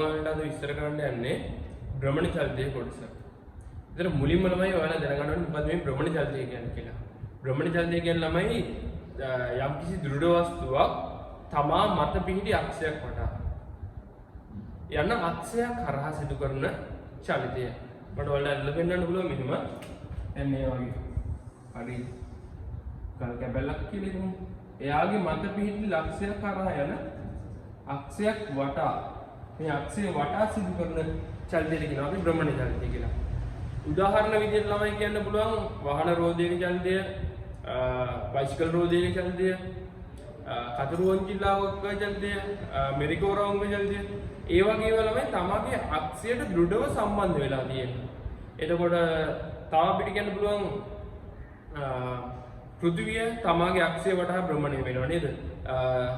ඔයාලට අද විස්තර කරන්න යන්නේ භ්‍රමණ චලිතයේ කොටස. ඒතර මුලින්ම ළමයි ඔයාලා දැනගන්න ඕනේ මොකද්ද මේ භ්‍රමණ චලිතය කියන්නේ කියලා. භ්‍රමණ චලිතය කියන්නේ ළමයි යම්කිසි දෘඪ වස්තුවක් තමා මත පිහිටි අක්ෂයක් වටා යන අක්ෂයක් කරහා සිදු කරන චලිතය. මට ඔයාලට ලැබෙන්නන්න පුළුවන් මෙහෙම. දැන් මේ වගේ. හරි. කල් කැබල්ලක් කියලා හිතමු. එයාගේ මත පිහිටි ලක්ෂයක් කරහා යන අක්ෂයක් වටා මේ අක්ෂය වටා සිදු කරන චලිතය කියනවා අපි භ්‍රමණ චලිතය කියලා. උදාහරණ විදිහට ළමයි කියන්න පුළුවන් වාහන රෝදයක චලිතය, බයිසිකල් රෝදයක චලිතය, කතරු වංචිල්ලාවක චලිතය, මෙරිකෝරවුමක චලිතය. ඒ වගේ ඒවා ළමයි තමගේ අක්ෂයට දෘಢව සම්බන්ධ වෙලා තියෙනවා. එතකොට තව අපිට කියන්න පුළුවන් පෘථිවිය තමාගේ අක්ෂය වටා භ්‍රමණය වෙනවා නේද?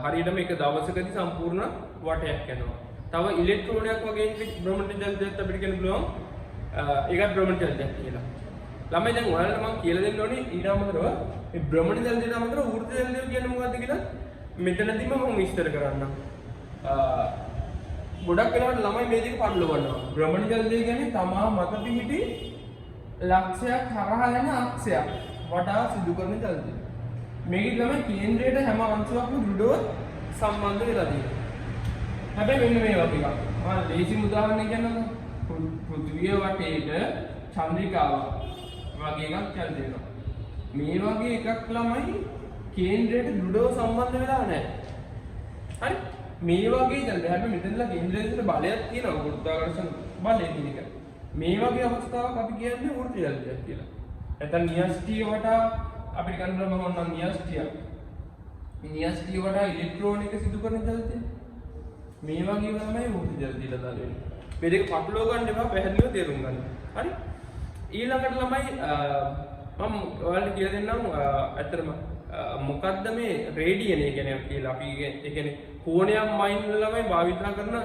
හරියටම එක දවසකදී සම්පූර්ණ වටයක් යනවා. තව ඉලෙක්ට්‍රෝනයක් වගේ භ්‍රමණ චලිතයක් අපිට කියන්න පුළුවන් ඒකත් භ්‍රමණ චලිතයක් කියලා. ළමයි දැන් ඔයාලට මම කියලා දෙන්න ඕනේ ඊට අමතරව මේ භ්‍රමණ චලිතයට අමතරව වෘත්ත චලිතය කියන්නේ මොකක්ද කියලා මෙතනදීම මම විස්තර කරන්නම්. ගොඩක් වෙලාවට ළමයි මේ දෙක පටලවනවා. භ්‍රමණ චලිතය කියන්නේ තමා මත පිහිටි ලක්ෂයක් කරහා යන අක්ෂයක් වටා සිදු කරන චලිතය. මේකේ තමයි කේන්ද්‍රයට හැම අංශුවක්ම දෘಢව සම්බන්ධ වෙලා තියෙන්නේ. හැබැයි මෙන්න මේ වගේ එකක්. මම ලේසි උදාහරණයක් කියන්නම්කෝ. පෘථිවිය වටේට චන්ද්‍රිකාවක් වගේ එකක් චලිත වෙනවා. මේ වගේ එකක් ළමයි කේන්ද්‍රයට දෘಢව සම්බන්ධ වෙලා නැහැ. හරි? මේ වගේ චලිත. හැබැයි මෙතනලා කේන්ද්‍රයට බලයක් තියෙනවා. ගුරුත්වාකර්ෂණ බලය කියන එක. මේ වගේ අවස්ථාවක් අපි කියන්නේ වෘත්ත චලිතයක් කියලා. නැත්නම් න්‍යෂ්ටිය වටා අපිට ගන්න පුළුවන් මොනවා න්‍යෂ්ටිය. න්‍යෂ්ටිය වටා ඉලෙක්ට්‍රෝන එක සිදු කරන චලිතය. මේ වගේ තමයි වෘත්ත චලිතය දාලා වෙන්නේ. මේ දෙක පටලවා ගන්න එපා පැහැදිලිව තේරුම් ගන්න. හරි? ඊළඟට ළමයි මම ඔයාලට කියලා දෙන්නම් ඇත්තටම මොකද්ද මේ රේඩියන් ඒ කියන්නේ කියලා අපි ඒ කියන්නේ කෝණයක් මයින් වල ළමයි භාවිත කරන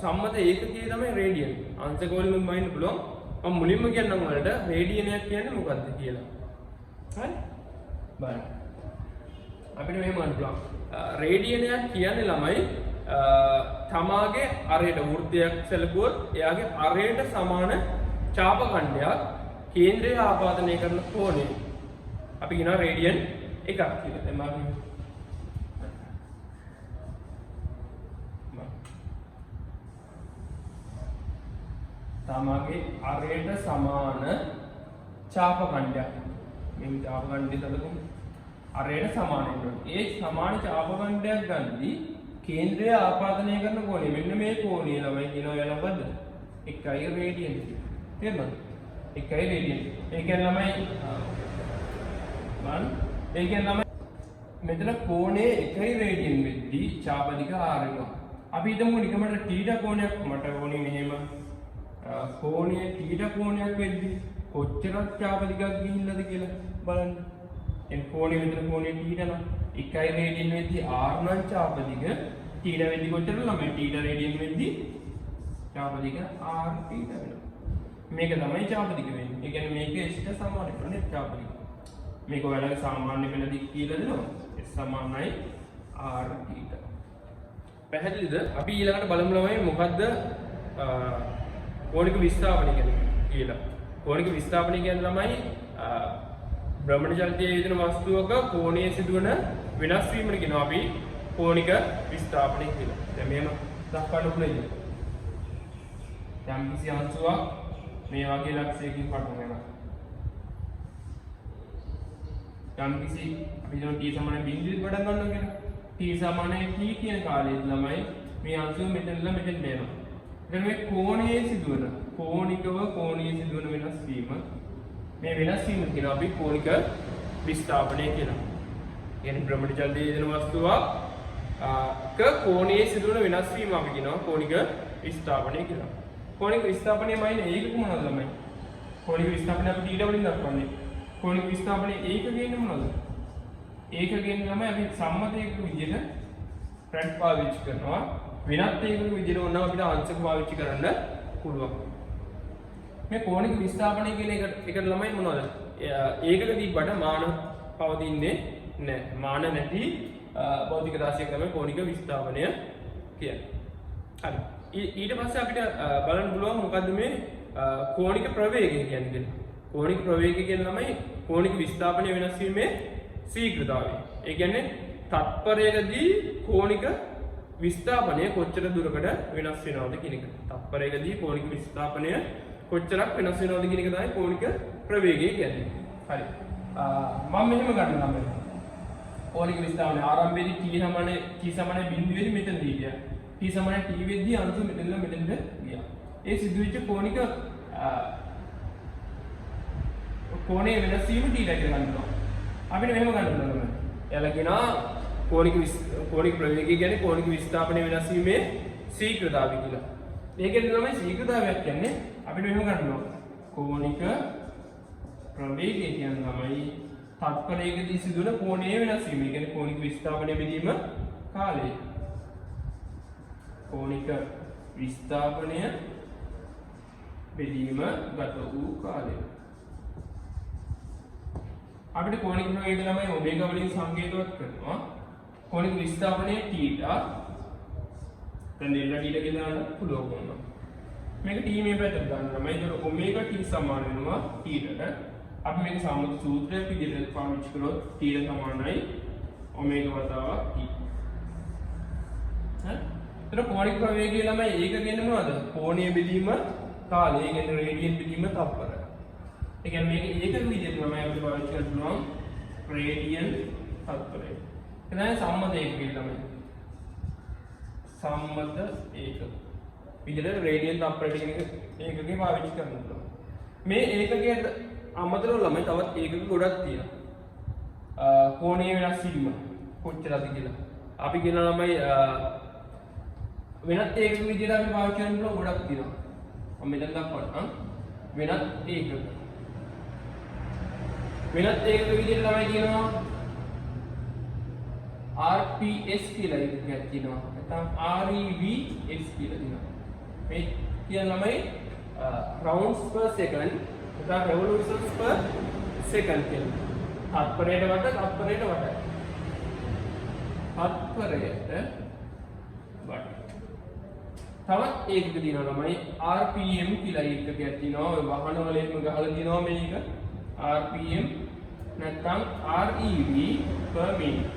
සම්මත ඒකකයේ තමයි රේඩියන්. අංශක වලින් මයින් පුළුවන්. මම මුලින්ම කියන්නම් ඔයාලට රේඩියනයක් කියන්නේ මොකද්ද කියලා. හරි? බලන්න. අපිට මෙහෙම ගන්න පුළුවන්. රේඩියනයක් කියන්නේ ළමයි තමාගේ අරයට වෘත්තයක් සැලකුවොත් එයාගේ අරයට සමාන ඡාප ඛණ්ඩයක් කේන්ද්‍රය ආපාදනය කරන කෝණය අපි කියනවා රේඩියන් එකක් කියලා. දැන් මම තමාගේ අරයට සමාන ඡාප ඛණ්ඩයක් මේ ඡාප ඛණ්ඩය සැලකුවොත් අරයට සමාන වෙනවා. ඒ සමාන ඡාප ඛණ්ඩයක් ගන්නදී කේන්ද්‍රය ආපාදනය කරන කෝණය මෙන්න මේ කෝණය ළමයි කියනවා එයාලා මොකද්ද? 1 රේඩියන් කියලා. තේරුණාද? 1 රේඩියන්. ඒ කියන්නේ ළමයි ඒ කියන්නේ ළමයි මෙතන කෝණේ 1 රේඩියන් වෙද්දී ඡාපදික r වෙනවා. අපි හිතමු නිකමට θ කෝණයක් මට ඕනේ මෙහෙම කෝණයේ θ කෝණයක් වෙද්දී කොච්චරක් ඡාපදිකක් ගිහිල්ලාද කියලා බලන්න. එන් කෝණේ මෙතන කෝණේ θ නම් 1 රේඩියන් වෙද්දී r නම් ඡාපදික θ වෙද්දී කොච්චරද ළමයි θ රේඩියන් වෙද්දී ඡාපදික r θ වෙනවා. මේක තමයි ඡාපදික වෙන්නේ. ඒ කියන්නේ මේක s ට සමාන වෙන්නේ ඡාපදික. මේක ඔයාලගේ සාමාන්‍ය පෙළ දික් කියලා දෙනවා. s සමානයි r θ. පැහැදිලිද? අපි ඊළඟට බලමු ළමයි මොකද්ද කෝණික විස්ථාපනය කියලා. කෝණික විස්ථාපනය කියන්නේ ළමයි භ්‍රමණ චලිතයේ යෙදෙන වස්තුවක කෝණයේ සිදුවන වෙනස් වීමට කියනවා අපි කෝණික විස්ථාපනය කියලා. දැන් මේම දක්වන්න පුළුවන්. යම් කිසි අංශුවක් මේ වගේ ලක්ෂයකින් පටන් ගන්නවා. යම් කිසි අපි හිතමු t සමාන බිඳුවෙන් පටන් ගන්නවා කියලා. t සමාන t කියන කාලයේ ළමයි මේ අංශුව මෙතනලා මෙතෙන් දෙනවා. එතන මේ කෝණයේ සිදුවන කෝණීය සිදුවන වෙනස් වීම මේ වෙනස් වීම කියනවා අපි කෝණික විස්ථාපනය කියලා. කියන්නේ භ්‍රමණ චලිතයේ යෙදෙන වස්තුවක් කෝණයේ සිදුවන වෙනස් වීම අපි කියනවා කෝණික විස්ථාපනය කියලා. කෝණික විස්ථාපනයේ මයින් ඒකක මොනවද ළමයි? කෝණික විස්ථාපනය අපි θ වලින් දක්වන්නේ. කෝණික විස්ථාපනයේ ඒකක කියන්නේ මොනවද? ඒකක කියන්නේ ළමයි අපි සම්මත ඒකක විදිහට රැඩ් පාවිච්චි කරනවා. වෙනත් ඒකක විදිහට ඕනනම් අපිට අංශක පාවිච්චි කරන්න පුළුවන්. මේ කෝණික විස්ථාපනය කියන එකට ළමයි මොනවද? ඒකක තිබ්බට මාන පවතින්නේ නැහැ. මාන නැති භෞතික රාශියක් තමයි කෝණික විස්ථාපනය කියන්නේ. හරි. ඊට පස්සේ අපිට බලන්න පුළුවන් මොකද්ද මේ කෝණික ප්‍රවේගය කියන්නේ කියලා. කෝණික ප්‍රවේගය කියන්නේ තමයි කෝණික විස්ථාපනය වෙනස් වීමේ ශීඝ්‍රතාවය. ඒ කියන්නේ තත්පරයකදී කෝණික විස්ථාපනය කොච්චර දුරකට වෙනස් වෙනවද කියන එක. තත්පරයකදී කෝණික විස්ථාපනය කොච්චරක් වෙනස් වෙනවද කියන එක තමයි කෝණික ප්‍රවේගය කියන්නේ. හරි. මම මෙහෙම ගන්නවා මම. කෝණික විස්ථාපනය ආරම්භයේදී t සමාන බිඳුවේදී මෙතනදී ගියා. t සමාන t වෙද්දී අංශු මෙතෙන්ද ගියා. ඒ සිදුවෙච්ච කෝණික කෝණයේ වෙනස් වීම t කියලා ගන්නවා. අපිට මෙහෙම ගන්න පුළුවන්. එයාලා කියනවා කෝණික ප්‍රවේගය කියන්නේ කෝණික විස්ථාපනය වෙනස් වීමේ ශීඝ්‍රතාවය කියලා. ඒකෙන් තමයි ශීඝ්‍රතාවයක් කියන්නේ. අපිට මෙහෙම ගන්නවා. කෝණික ප්‍රවේගය කියන්නේ තමයි තත්පරයකදී සිදුවන කෝණයේ වෙනස් වීම. ඒ කියන්නේ කෝණික විස්ථාපනය බෙදීම කාලය. කෝණික විස්ථාපනය බෙදීම ගත වූ කාලය. අපිට කෝණික ප්‍රවේගය ළමයි ඔමේගා වලින් සංකේතවත් කරනවා. කෝණික විස්ථාපනය θ. දැන් ඩෙල්ටා θ කියලා දාන්න පුළුවන් වුණා. මේක t මේ පැත්තට දාන්න තමයි. ඒක ඔමේගා t සමාන වෙනවා θ ට. අපි මේක සම්මුති සූත්‍රයක් විදිහට පාවිච්චි කරොත් θ සමානයි ඔමේගා වතාවක් t. හරි? කෝණික ප්‍රවේගය ළමයි ඒක කියන්නේ මොනවද? කෝණීය බෙදීම කාලය. ඒ කියන්නේ රේඩියන් බෙදීම තත්පර. ඒ කියන්නේ මේක ඒකක විදිහට තමයි අපිට පාවිච්චි කරන්න පුළුවන් රේඩියන් තත්පරය. එතන සම්මත ඒකකය තමයි. සම්මත ඒකක. විදිහට රේඩියන් තත්පරය කියන ඒකකේ පාවිච්චි කරන්න පුළුවන්. මේ ඒකකයට අමතරව ළමයි තවත් ඒකක ගොඩක් තියෙනවා. කෝණීය වෙනස් වීම කොච්චරද කියලා. අපි කියන ළමයි වෙනත් ඒකක විදිහට අපි පාවිච්චි කරන්න පුළුවන් ගොඩක් තියෙනවා. මම මෙතන දක්වන්නම්. වෙනත් ඒකක. වෙනත් ඒකක විදිහට ළමයි කියනවා RPS කියලා එකක් තියෙනවා. නැත්නම් REVS කියලා තියෙනවා. මේ කියන ළමයි rounds per second නැත්නම් revolutions per second කියලා. තත්පරයට වඩා තත්පරයට වඩා. තවත් ඒකක තියෙනවා ළමයි RPM කියලා එකකයක් තියෙනවා. ඔය වාහන වලම ගහලා තියෙනවා මේක. RPM නැත්නම් REV per minute.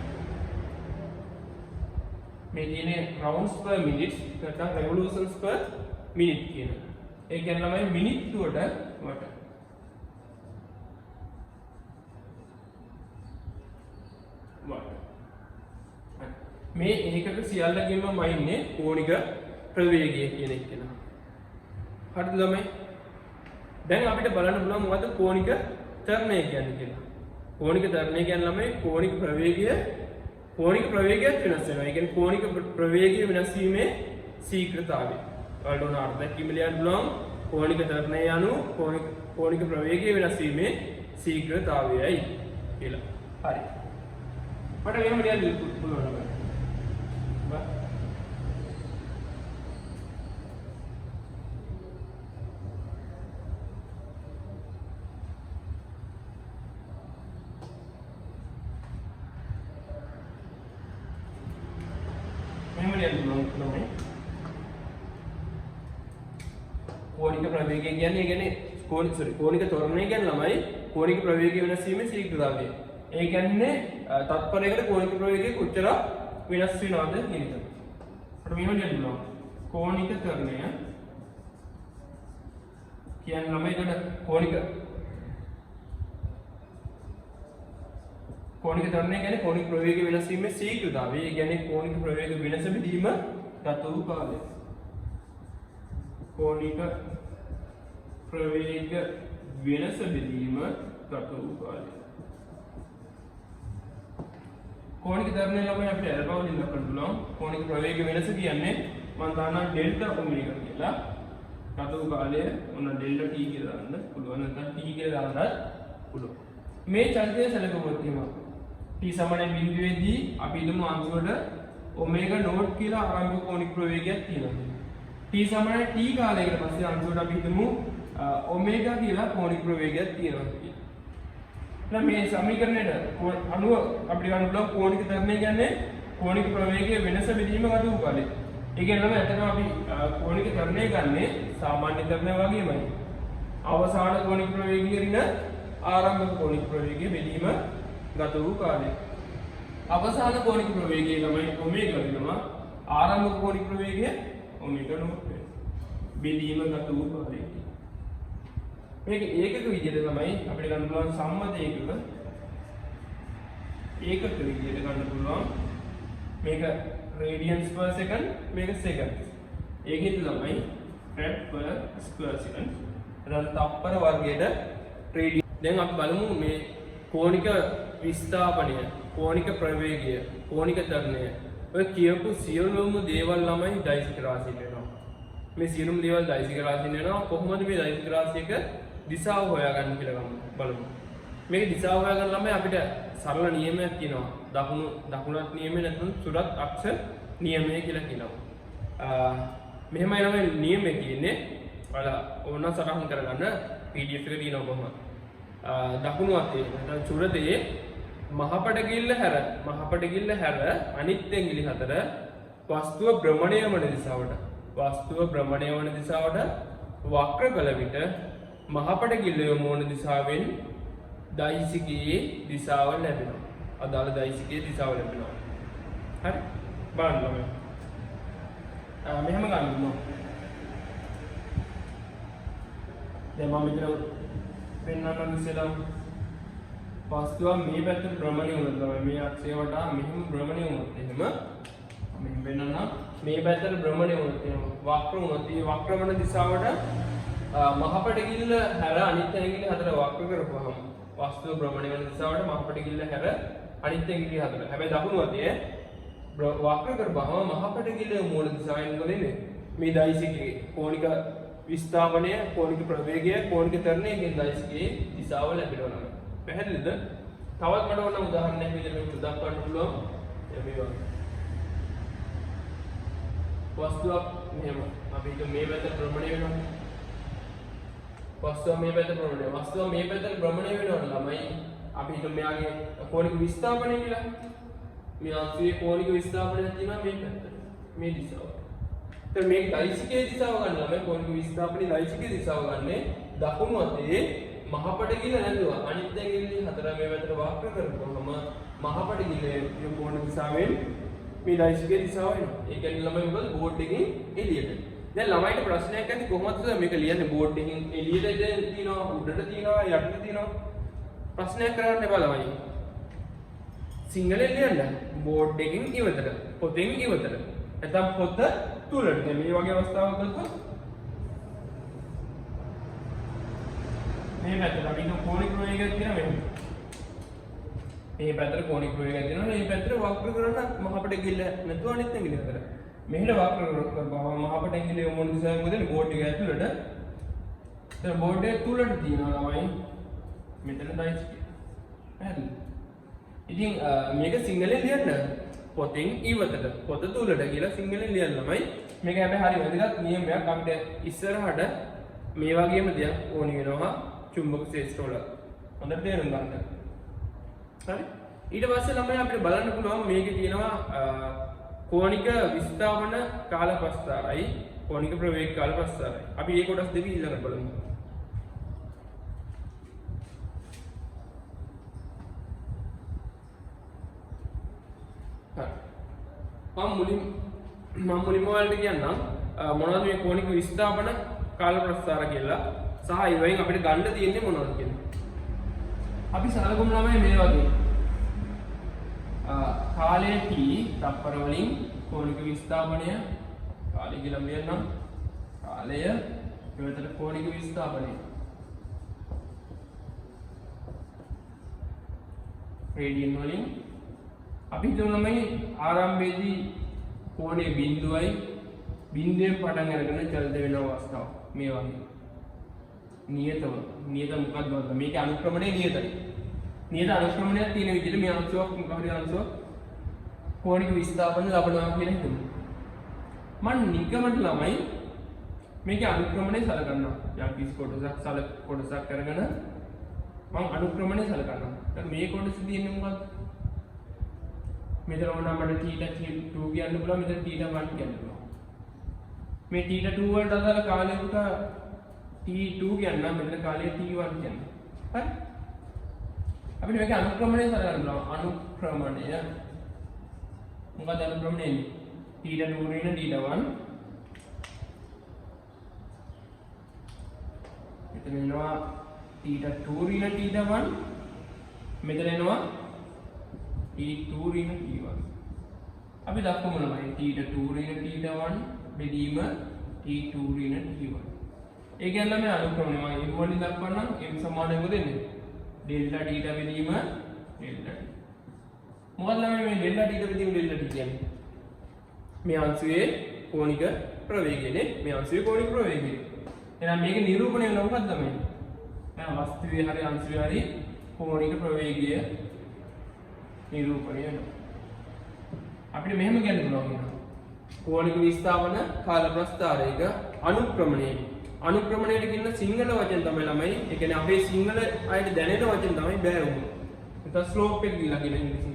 මේ කියන්නේ rounds per minute නැත්නම් revolutions per minute කියන. ඒ කියන්නේ ළමයි මිනිත්තුවට වට. මේ ඒකක සියල්ලකින්ම මයින්නේ කෝණික ප්‍රවේගය කියන එක කියලා. හරිද ළමයි? දැන් අපිට බලන්න පුළුවන් මොකද්ද කෝණික ත්වරණය කියන්නේ කියලා. කෝණික ත්වරණය කියන්නේ ළමයි කෝණික ප්‍රවේගය වෙනස් වෙනවා. ඒ කියන්නේ කෝණික ප්‍රවේගය වෙනස් වීමේ ශීඝ්‍රතාවය. ඔයාලට උන අර්ථයක් කිමලියන්න පුළුවන් කෝණික ත්වරණය යනු කෝණික ප්‍රවේගය වෙනස් වීමේ ශීඝ්‍රතාවයයි කියලා. හරි. මට මෙහෙම ලියන්න පුළුවන් නේද? කෝණික ප්‍රවේගය කියන්නේ කෝණික ත්වරණය කියන්නේ ළමයි කෝණික ප්‍රවේගය වෙනස් වීමේ ශීඝ්‍රතාවය. ඒ කියන්නේ තත්පරයකට කෝණික ප්‍රවේගය කොච්චර වෙනස් වෙනවද කියන එක. අපිට මෙහෙම කියන්න පුළුවන්. කෝණික ත්වරණය කියන්නේ ළමයි එතකොට කෝණික ත්වරණය කියන්නේ කෝණික ප්‍රවේගය වෙනස් වීමේ ශීඝ්‍රතාවය. ඒ කියන්නේ කෝණික ප්‍රවේග වෙනස බෙදීම ගත වූ කාලය. කෝණික ප්‍රවේග වෙනස බෙදීම ගත වූ කාලය. කෝණික ත්වරණය ළමයි අපිට ඇල්ෆා වලින් දක්වන්න පුළුවන්. කෝණික ප්‍රවේග වෙනස කියන්නේ මම දානවා ඩෙල්ටා ඔමේගා කියලා. ගත වූ කාලය ඔන්න ඩෙල්ටා t කියලා දාන්න පුළුවන්. නැත්නම් t කියලා දාන්නත් පුළුවන්. මේ චරිතය සැලකුවොත් එහෙම t සමාන බිඳුවේදී අපි හිතමු අංශුවට ඔමේගා නෝට් කියලා ආරම්භක කෝණික ප්‍රවේගයක් තියෙනවා. t සමාන t කාලයකට පස්සේ අංශුවට අපි හිතමු ඔමේගා කියලා කෝණික ප්‍රවේගයක් තියෙනවා කියලා. දැන් මේ සමීකරණයට අනුව අපිට ගන්න පුළුවන් කෝණික ත්වරණය කියන්නේ කෝණික ප්‍රවේගයේ වෙනස බෙදීම ගත වූ කාලය. ඒ කියන්නේ ළමයි ඇත්තටම අපි කෝණික තරණය ගන්නේ සාමාන්‍ය තරණය වගේමයි. අවසාන කෝණික ප්‍රවේගය ඍණ ආරම්භක කෝණික ප්‍රවේගය බෙදීම ගත වූ කාලය. අවසාන කෝණික ප්‍රවේගය ළමයි ඔමේගා වෙනවා. ආරම්භක කෝණික ප්‍රවේගය ඔමේගා නෝට් වෙනවා. බෙදීම ගත වූ කාලය. මේක ඒකක විදිහට තමයි අපිට ගන්න පුළුවන් සම්මත ඒකක විදිහට ගන්න පුළුවන්. මේක radians per second මේක seconds. ඒකෙත් තමයි rad per square second. එතන තප්පර වර්ගයට radian. දැන් අපි බලමු මේ කෝණික විස්ථාපනය, කෝණික ප්‍රවේගය, කෝණික තරණය. ඔය කියපු සියලුම දේවල් ළමයි දෛසික රාශියට වෙනවා. මේ සියලුම දේවල් දෛසික රාශියට වෙනවා. කොහොමද මේ දෛසික රාශියක දිශාව හොයාගන්න කියලා බලමු. මේක දිශාව හොයාගන්න ළමයි අපිට සරල නියමයක් තියෙනවා. දකුණත් නියමය නැත්නම් සුරත් අක්ෂ නියමය කියලා කියනවා. මෙහෙමයි ළමයි නියමය කියන්නේ ඔයාලා ඕන සටහන් කරගන්න PDF එක තියෙනවා කොහොමද? දකුණු අතේ නැත්නම් සුරතේ මහපටගිල්ල හැර අනිත් ඇඟිලි හතර වස්තුව භ්‍රමණය වන දිශාවට වක්‍ර කළ විට මහපටගිල්ල යොමු වන දිශාවෙන් දෛසිකයේ දිශාව ලැබෙනවා. අදාළ දෛසිකයේ දිශාව ලැබෙනවා. හරි? බලන්න ළමයි. මෙහෙම ගන්නමු. දැන් මම මෙතන පෙන්වන්න ඉස්සෙල්ලා වස්තුව මේ පැත්තට භ්‍රමණය වුණා තමයි මේ අක්ෂය වටා මෙහෙම භ්‍රමණය වුණොත් එහෙම මෙහෙම වෙනනම් මේ පැත්තට භ්‍රමණය වුණොත් එහෙම වක්‍ර වුණොත් මේ වක්‍ර වන දිශාවට මහපටගිල්ල හැර අනිත් ඇඟිලි හතර වක්‍ර කරපුවාම වස්තුව භ්‍රමණය වන දිශාවට මහපටගිල්ල හැර අනිත් ඇඟිලි හතර. හැබැයි දකුණු අතේ වක්‍ර කරපුවාම මහපටගිල්ල යොමු වන දිශාවෙන් ගොඩනේ මේ දෛසිකයේ කෝණික විස්ථාපනය, කෝණික ප්‍රවේගය, කෝණික තරණය කියන දෛසිකයේ දිශාව ලැබෙනවා. පැහැදිලිද? තවත් මට ඕන උදාහරණයක් විදිහට මේක දක්වන්න පුළුවන්. මේ වගේ. වස්තුවක් මෙහෙම අපි හිතමු මේ පැත්තට භ්‍රමණය වෙනවා. වස්තුව මේ පැත්තට භ්‍රමණය වෙනවා ළමයි. අපි හිතමු මෙයාගේ කෝණික විස්ථාපනය කියලා. මේ අංශයේ කෝණික විස්ථාපනයක් තියෙනවා මේ පැත්තට. මේ දිශාව. එතකොට මේ දෛසිකයේ දිශාව ගන්න ළමයි කෝණික විස්ථාපනයේ දෛසිකයේ දිශාව ගන්නේ දකුණු අතේ මහපටගිල්ල නැඳුවා. අනිත් ඇඟිලි හතර මේ පැත්තට වක්‍ර කරපුවම මහපටගිල්ල යොමු වන දිශාවෙන් මේ දෛසිකයේ දිශාව එනවා. ඒ කියන්නේ ළමයි මොකද බෝඩ් එකෙන් එළියට. දැන් ළමයිට ප්‍රශ්නයක් ඇති කොහොමද මේක ලියන්නේ බෝඩ් එකෙන් එළියට තියෙනවා උඩට තියෙනවා යටට තියෙනවා ප්‍රශ්නයක් කරන්න එපා ළමයි. සිංහලෙන් ලියන්න බෝඩ් එකෙන් ඉවතට පොතෙන් ඉවතට නැත්නම් පොත තුලට. දැන් මේ වගේ අවස්ථාවක් ගත්තොත් මේ පැත්තට අපි කෝණික ප්‍රවේගයක් තියෙනවා මෙහෙම. මේ පැත්තට කෝණික ප්‍රවේගයක් තියෙනවා. මේ පැත්තට වක්‍ර කරන මහපටගිල්ල නැතුව අනිත් ඇඟිලි හතර. මෙහෙට වක්‍ර කරපුවාම මහපටගිල්ල යොමු වන දිශාවෙන් මොකද බෝඩ් එක ඇතුළට. දැන් බෝඩ් එක තුලට තියෙනවා ළමයි. මෙතන දෛසිකය. හරිද? ඉතින් මේක සිංහලෙන් ලියන්න. පොතෙන් ඉවතට පොත තුලට කියලා සිංහලෙන් ලියන්න ළමයි. මේක හැබැයි හරි වැදගත් නියමයක්. අපිට ඉස්සරහට මේ වගේම දෙයක් ඕනි වෙනවා චුම්බක ක්ෂේත්‍රවල. හොඳට තේරුම් ගන්න. හරි? ඊට පස්සේ ළමයි අපිට බලන්න පුළුවන් මේකේ තියෙනවා කෝණික විස්ථාපන කාල ප්‍රස්ථාරයි කෝණික ප්‍රවේග කාල ප්‍රස්ථාරයි. අපි මේ කොටස් දෙක ඊළඟට බලමු. මම මුලින්ම ඔයාලට කියන්නම් මොනවද මේ කෝණික විස්ථාපන කාල ප්‍රස්ථාර කියලා සහ ඒවෙන් අපිට ගන්න තියෙන්නේ මොනවද කියලා. අපි සලකමු ළමයි මේ වගේ. කාලය t තප්පර වලින් කෝණික විස්ථාපනය කාලය කියලා කියන්නම්. කාලය ඊට කෝණික විස්ථාපනය රේඩියන් වලින් අපි හිතමු ළමයි ආරම්භයේදී කෝණය බිඳුවයි බිඳුවෙන් පටන් අරගෙන චලිත වෙන අවස්ථාව මේ වගේ. නියත මොකක්ද මේකේ අනුක්‍රමණය නියතයි. නියත අනුක්‍රමණයක් තියෙන විදිහට මේ අංශුවක් මොකක් හරි අංශුවක් කෝණික විස්ථාපන ලබනවා කියලා හිතමු. මම නිකමට ළමයි මේකේ අනුක්‍රමණය සලකනවා. යම් කිසි කොටසක් කරගෙන මම අනුක්‍රමණය සලකනවා. දැන් මේ කොටසේ තියෙන්නේ මොකක්ද? මෙතන වුණා මට θ2 කියන්න පුළුවන් මෙතන θ1 කියන්න පුළුවන්. මේ t2 වලට අදාළ කාලයකට t2 කියන්න මෙතන කාලය t1 කියන්න. හරි? අපිට මේක අනුක්‍රමණය සලකන්න පුළුවන්. අනුක්‍රමණය මොකක්ද අනුක්‍රමණය එන්නේ? t2 ඍණ t1 මෙතන එනවා t2 ඍණ t1 මෙතන එනවා t2 ඍණ t1 අපි දක්වමු ළමයි t2 ඍණ t1 බෙදීම t2 ඍණ t1 ඒ කියන්නේ මේ අනුක්‍රමණය මම m වලින් දක්වන්නම් m සමාන මොකද එන්නේ ඩෙල්ටා t බෙදීම ඩෙල්ටා t මොකද ළමයි මේ ඩෙල්ටා t බෙදීම ඩෙල්ටා t කියන්නේ මේ අංශයේ කෝණික ප්‍රවේගයනේ මේ අංශයේ කෝණික ප්‍රවේගය එහෙනම් මේක නිරූපණය වෙනවා මොකක්ද මේ දැන් වස්තුවේ හරි අංශයේ හරි කෝණික ප්‍රවේගය නිරූපණය වෙනවා අපිට මෙහෙම කියන්න පුළුවන් කෝණික විස්ථාපන කාල ප්‍රස්ථාරයක අනුක්‍රමණයට කියන සිංහල වචන තමයි ළමයි ඒ කියන්නේ අපේ සිංහල අයට දැනෙන වචන තමයි බෑවුම නැත්නම් ස්ලෝප් එක කියලා කියන ඉංග්‍රීසි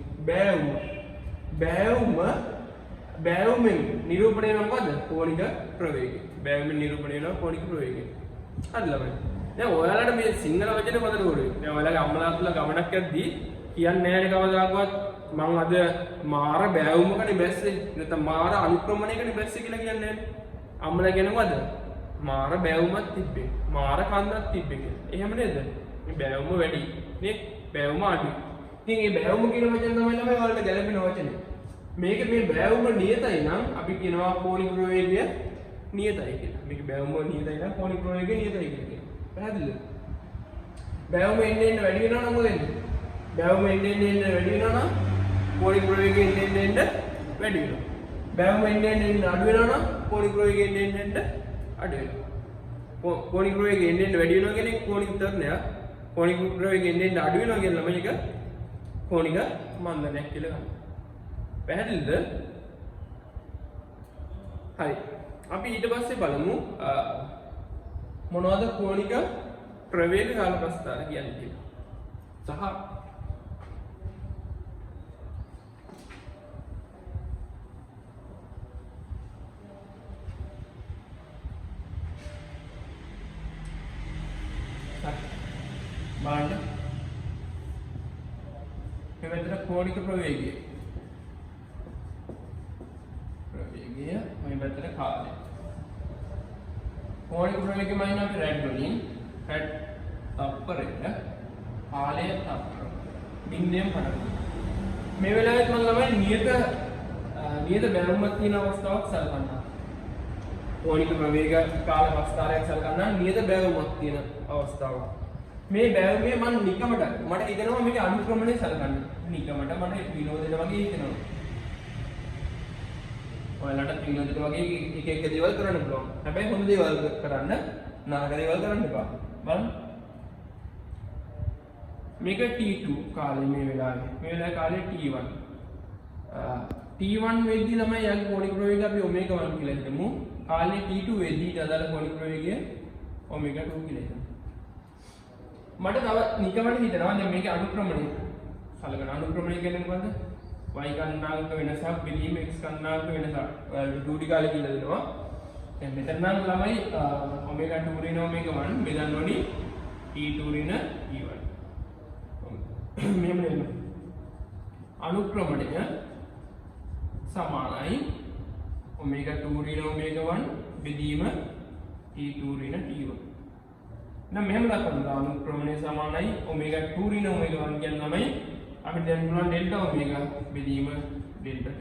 බෑවුමෙන් නිරූපණය වෙනවා මොකද්ද කෝණික ප්‍රවේගය බෑවුමෙන් නිරූපණය වෙනවා කෝණික ප්‍රවේගය හරි ළමයි දැන් ඔයාලට මේ සිංහල වචනේ හොඳට ඕනේ දැන් ඔයාලගේ අම්මලාත්ලා ගමනක් යද්දී කියන්නේ නැහැ කවදාකවත් මම අද මාර බෑවුමකනේ බැස්සේ නැත්නම් මාර අනුක්‍රමණයකනේ බැස්සේ කියලා කියන්නේ නැහැ අම්මලා කියනවාද මාර බෑවුමක් තිබ්බේ මාර කන්දක් තිබ්බේ කියලා. එහෙම නේද? මේ බෑවුම වැඩි. නේ? බෑවුම අඩු. ඉතින් මේ බෑවුම කියන වචන තමයි ළමයි වලට ගැලපෙන වචනේ. මේක මේ බෑවුම නියතයි නම් අපි කියනවා කෝණික ප්‍රවේගය නියතයි කියලා. මේක බෑවුම නියතයි නම් කෝණික ප්‍රවේගය නියතයි කියලා. පැහැදිලිද? බෑවුම එන්නේ වැඩි වෙනවා නම් මොකද වෙන්නේ? බෑවුම එන්නේ වැඩි වෙනවා නම් කෝණික ප්‍රවේගය එන්නේ වැඩි වෙනවා. බෑවුම එන්නේ අඩු වෙනවා නම් කෝණික ප්‍රවේගය එන්නේ අඩු වෙනවා. කෝණික ප්‍රවේගය එන්නේ වැඩි වෙනවා කියන්නේ කෝණික ත්වරණය. කෝණික ප්‍රවේගය එන්නේ අඩු වෙනවා කියන ළමයි එක කෝණික මන්දනයක් කියලා ගන්නවා. පැහැදිලිද? හරි. අපි ඊට පස්සේ බලමු මොනවද කෝණික ප්‍රවේග කාල ප්‍රස්ථාර කියන්නේ කියලා. සහ බලන්න මේ මෙතන කෝණික ප්‍රවේගය මේ මෙතන කාලය කෝණික ප්‍රවේගය මයින් අපි රැඩ් වලින් රැඩ් තප්පරයට කාලය තප්පර බින්දුවෙන් පටන් මේ වෙලාවෙත් මම ළමයි නියත බැලුමක් තියෙන අවස්ථාවක් සලකන්න කෝණික ප්‍රවේග කාල ප්‍රස්ථාරයක් සලකන්න නියත බැලුමක් තියෙන අවස්ථාවක් මේ බැලුමේ මම නිකමට මට හිතෙනවා මේක අනුක්‍රමණය සලකන්න. නිකමට මට විනෝදෙට වගේ හිතෙනවා. ඔයාලට විනෝදෙට වගේ එක දේවල් කරන්න පුළුවන්. හැබැයි හොඳ දේවල් කරන්න, නරක දේවල් කරන්න එපා. බලන්න. මේක T2 කාලේ මේ වෙලාවේ. මේ වෙලාවේ කාලේ T1. T1 වෙද්දී තමයි යම් කෝණික ප්‍රවේගය අපි ඔමේගා 1 කියලා හිතමු. කාලේ T2 වෙද්දී අදාළ කෝණික ප්‍රවේගය ඔමේගා 2 කියලා හිතමු. මට තව නිකමට හිතෙනවා දැන් මේකේ අනුක්‍රමණය සලකන අනුක්‍රමණය කියන්නේ මොකද්ද? y කන්නාංක වෙනසක් බෙදීම x කන්නාංක වෙනසක්. ඔයාලා 2D කාලේ කියලා දෙනවා. දැන් මෙතන නම් ළමයි ඔමේගා 2 ඍණ ඔමේගා 1 බෙදන්න ඕනි t2 ඍණ t1. මෙහෙම නේද? අනුක්‍රමණය සමානයි ඔමේගා 2 ඍණ ඔමේගා 1 බෙදීම t2 ඍණ t1. නම් මෙහෙම දක්වන්න අනුක්‍රමණය සමානයි ඔමේගා 2 ඍණ ඔමේගා 1 කියන ළමයි අපිට දැන් පුළුවන් ඩෙල්ටා ඔමේගා බෙදීම ඩෙල්ටා t.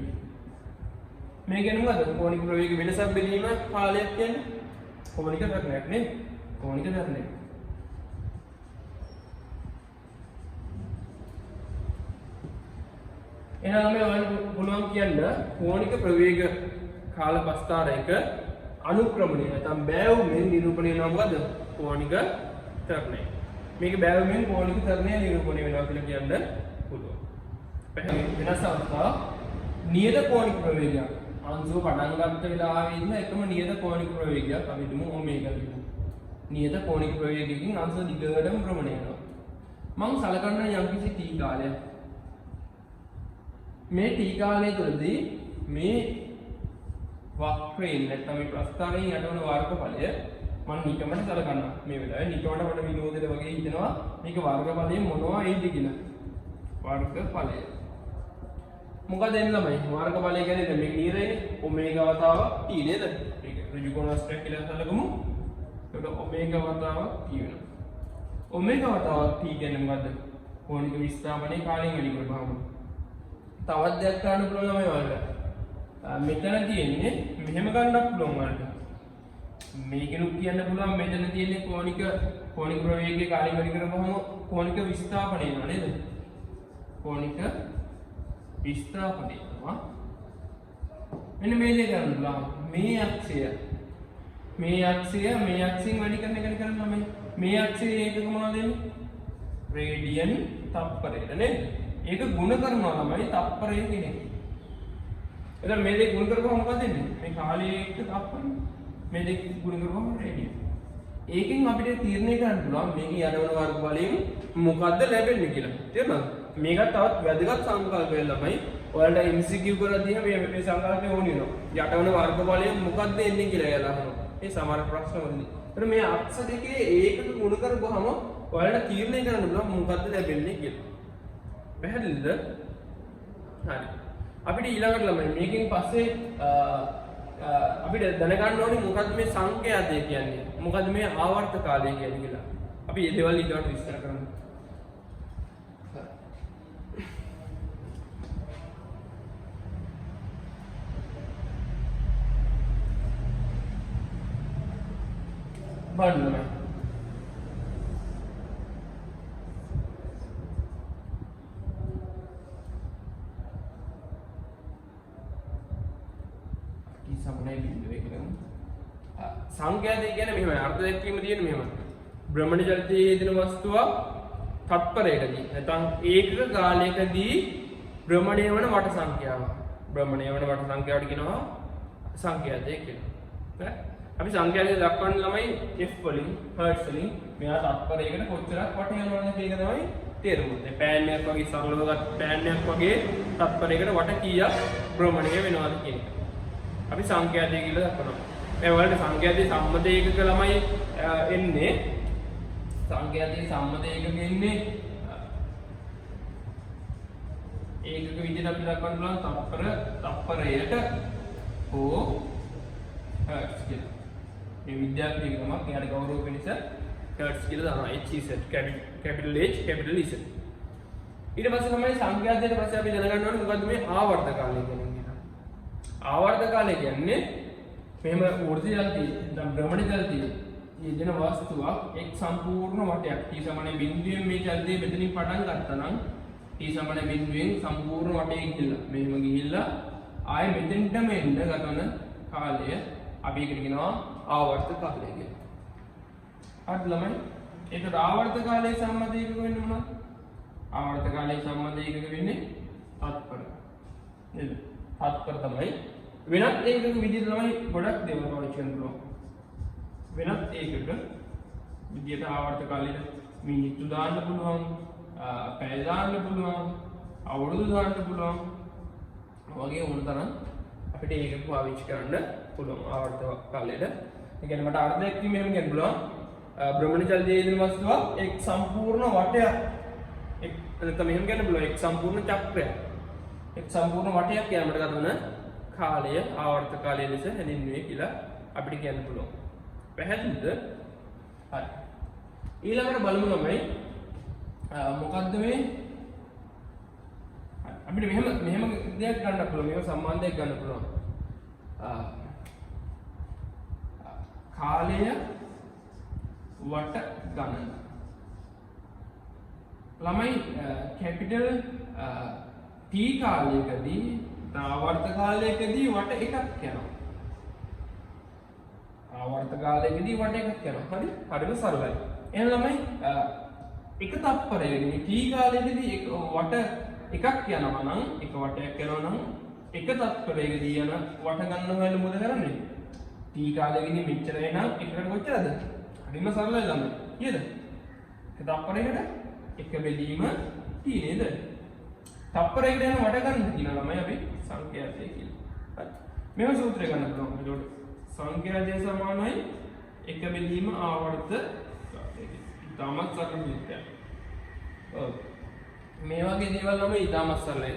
මේ කියන්නේ මොකද? කෝණික ප්‍රවේග වෙනසක් බෙදීම කාලයක් කියන්නේ කෝණික ධර්මයක් නේ. කෝණික ධර්මයක්. එහෙනම් මේ ඔයාලට පුළුවන් කියන්න කෝණික ප්‍රවේග කාල ප්‍රස්ථාරයක අනුක්‍රමණය නැත්නම් බෑවුමෙන් නිරූපණය වෙනවා මොකද? කෝණික ත්වරණය. මේක බෑවුමෙන් කෝණික ත්වරණය නිරූපණය වෙනවා කියලා කියන්න පුළුවන්. වෙනස අවස්ථා නියත කෝණික ප්‍රවේගයක්. අංශුව පටන් ගන්න වෙලාවේ ඉන්න එකම නියත කෝණික ප්‍රවේගයක් අපි හිතමු ඔමේගා කියලා. නියත කෝණික ප්‍රවේගයකින් අංශුව දිගටම භ්‍රමණය වෙනවා. මම සලකන්න යම්කිසි t කාලයක්. මේ t කාලය තුළදී මේ වක්‍රයෙන් නැත්නම් මේ ප්‍රස්ථාරයෙන් යටවන වර්ගඵලය මම නිකමට සලකනවා. මේ වෙලාවේ නිකමට මට විනෝදෙට වගේ හිතෙනවා මේක වර්ගඵලයෙන් මොනවා එයිද කියලා. වර්ගඵලය. මොකද එන්නේ ළමයි? වර්ගඵලය කියන්නේ දැන් මේක නිරයනේ ඔමේගා වතාව t නේද? ඒක ඍජු කෝණාශ්‍රයක් කියලා සලකමු. ඒකට ඔමේගා වතාව t වෙනවා. ඔමේගා වතාව t කියන්නේ මොකද්ද? කෝණික විස්ථාපනයේ කාලයෙන් වැඩි කරපුවාම. තවත් දෙයක් කරන්න පුළුවන් ළමයි වලට. මෙතන තියෙන්නේ මෙහෙම ගන්නත් පුළුවන් වලට. මේකෙනුත් කියන්න පුළුවන් මෙතන තියෙන්නේ කෝණික ප්‍රවේගයේ කාලයෙන් වැඩි කරපුවාම කෝණික විස්ථාපනය වෙනවා නේද? කෝණික විස්ථාපනය වෙනවා. මෙන්න මේ දේ කරන්න පුළුවන්. මේ අක්ෂයෙන් වැඩි කරන එක කරන්න ළමයි. මේ අක්ෂයේ ඒකක මොනවද එන්නේ? රේඩියන් තප්පරයට නේද? ඒක ගුණ කරනවා ළමයි තප්පරය කියන එක. එතන මේ දෙක ගුණ කරපුවම මොකද වෙන්නේ? මේ කාලයේ එක තප්පරය. මේ දෙක ගුණ කරපුවම රේඩියන්. ඒකෙන් අපිට තීරණය කරන්න පුළුවන් මේකේ යනවන වර්ගඵලයෙන් මොකද්ද ලැබෙන්නේ කියලා. තේරුණාද? මේක තවත් වැදගත් සංකල්පයක් ළමයි. ඔයාලට MCQ කරලා දීම මේ සංකල්පය ඕන වෙනවා. යටවන වර්ගඵලයෙන් මොකද්ද එන්නේ කියලා එයාලා අහනවා. මේ සමහර ප්‍රශ්න වලදී. ඒතර මේ අක්ෂ දෙකේ ඒකක ගුණ කරපුවම ඔයාලට තීරණය කරන්න පුළුවන් මොකද්ද ලැබෙන්නේ කියලා. පැහැදිලිද? හරි. අපිට ඊළඟට ළමයි මේකෙන් පස්සේ අපිට දැනගන්න ඕනේ මොකද්ද මේ සංඛ්‍යාතය කියන්නේ? මොකද්ද මේ ආවර්ත කාලය කියන්නේ කියලා. අපි මේ දේවල් ඊළඟට විස්තර කරමු. බලන්න. සංඛ්‍යාතය කියන්නේ මෙහෙමයි අර්ථ දැක්වීම තියෙන මෙහෙමයි. භ්‍රමණ චලිතයේ යෙදෙන වස්තුවක් තත්පරයකදී නැත්නම් ඒකක කාලයකදී භ්‍රමණය වන වට සංඛ්‍යාව. භ්‍රමණය වන වට සංඛ්‍යාවට කියනවා සංඛ්‍යාතය කියලා. අපි සංඛ්‍යාතය දක්වන්න ළමයි f වලින් හර්ට්ස් වලින් මෙයා තත්පරයකට කොච්චරක් වට යනවද කියන එක තමයි තේරුම. දැන් පෑන් එකක් වගේ සරලව ගත්ත පෑන් එකක් වගේ තත්පරයකට වට කීයක් භ්‍රමණය වෙනවද කියන එක. අපි සංඛ්‍යාතය කියලා දක්වනවා. මේ වලට සංඛ්‍යාතයේ සම්මත ඒකක ළමයි එන්නේ. සංඛ්‍යාතයේ සම්මත ඒකක එන්නේ ඒකක විදිහට අපි දක්වන්න පුළුවන් තප්පරයට හෝ හර්ට්ස් කියලා. මේ විද්‍යාත්මක නමක් එයාට ගෞරව වෙනස හර්ට්ස් කියලා දානවා. HZ capital H capital Z. ඊට පස්සේ තමයි සංඛ්‍යාතයට පස්සේ අපි දැනගන්න ඕනේ මොකද්ද මේ ආවර්ත කාලය කියන්නේ. ආවර්ත කාලය කියන්නේ මෙහෙම ඌර්ධ ජලතිය දැන් භ්‍රමණ ජලතිය යෙදෙන වස්තුවක් එක් සම්පූර්ණ වටයක් t සමාන බිඳුවෙන් මේ ජලතිය මෙතනින් පටන් ගත්තා නම් t සමාන බිඳුවෙන් සම්පූර්ණ වටේ ගිහිල්ලා මෙහෙම ගිහිල්ලා ආයෙ මෙතෙන්ටම එන්න ගතන කාලය අපි ඒකට කියනවා ආවර්ත කාලය කියලා. හරි ළමයි. ඒකට ආවර්ත කාලයේ සම්මත ඒකක වෙන්නේ මොනවද? ආවර්ත කාලයේ සම්මත ඒකක වෙන්නේ තත්පර. නේද? තත්පර තමයි. වෙනත් ඒකක විදිහට තමයි ගොඩක් දේවල් පාවිච්චි කරන්න පුළුවන්. වෙනත් ඒකක විදිහට ආවර්ත කාලෙට මිනිත්තු දාන්න පුළුවන්, පැය දාන්න පුළුවන්, අවුරුදු දාන්න පුළුවන්. වගේ ඕන තරම් අපිට ඒකක පාවිච්චි කරන්න පුළුවන් ආවර්ත කාලෙට. ඒ කියන්නේ මට අර්ධයක් මෙහෙම කියන්න පුළුවන්. භ්‍රමණ චලිතයේ යෙදෙන වස්තුවක් එක් සම්පූර්ණ වටයක් එක් නැත්නම් මෙහෙම කියන්න පුළුවන් එක් සම්පූර්ණ චක්‍රයක්. එක් සම්පූර්ණ වටයක් යෑමට ගතවන කාලය ආවර්ත කාලය ලෙස හැඳින්වුවේ කියලා අපිට කියන්න පුළුවන්. පැහැදිලිද? හරි. ඊළඟට බලමු ළමයි මොකද්ද මේ අපිට මෙහෙම දෙයක් ගන්න පුළුවන්. මේක සම්බන්ධයක් ගන්න පුළුවන්. කාලය වට ගණන. ළමයි කැපිටල් t කාලයකදී ආවර්ත කාලයකදී වට එකක් යනවා. ආවර්ත කාලයකදී වට එකක් යනවා. හරි? හරිම සරලයි. එහෙනම් ළමයි එක තප්පරයකදී t කාලයකදී වට එකක් යනවා නම් එක වටයක් යනවා නම් එක තත්පරයකදී යන වට ගන්න හොයන්න මොකද කරන්නේ? t කාලයකදී මෙච්චරයි නම් එකට කොච්චරද? හරිම සරලයි ළමයි. නේද? එක තප්පරයකට එක බෙදීම t නේද? තප්පරයකට යන වට ගන්න කියන ළමයි අපි සංඛ්‍යාතය කියලා. හරි. මේව සූත්‍රය ගන්න පුළුවන්. ඒකට සංඛ්‍යාජය සමානයි 1 බෙදීම ආවර්ත ඉතාමත් සරල සූත්‍රයක්. ඔව්. මේ වගේ දේවල් නම් ඉතාමත් සරලයි.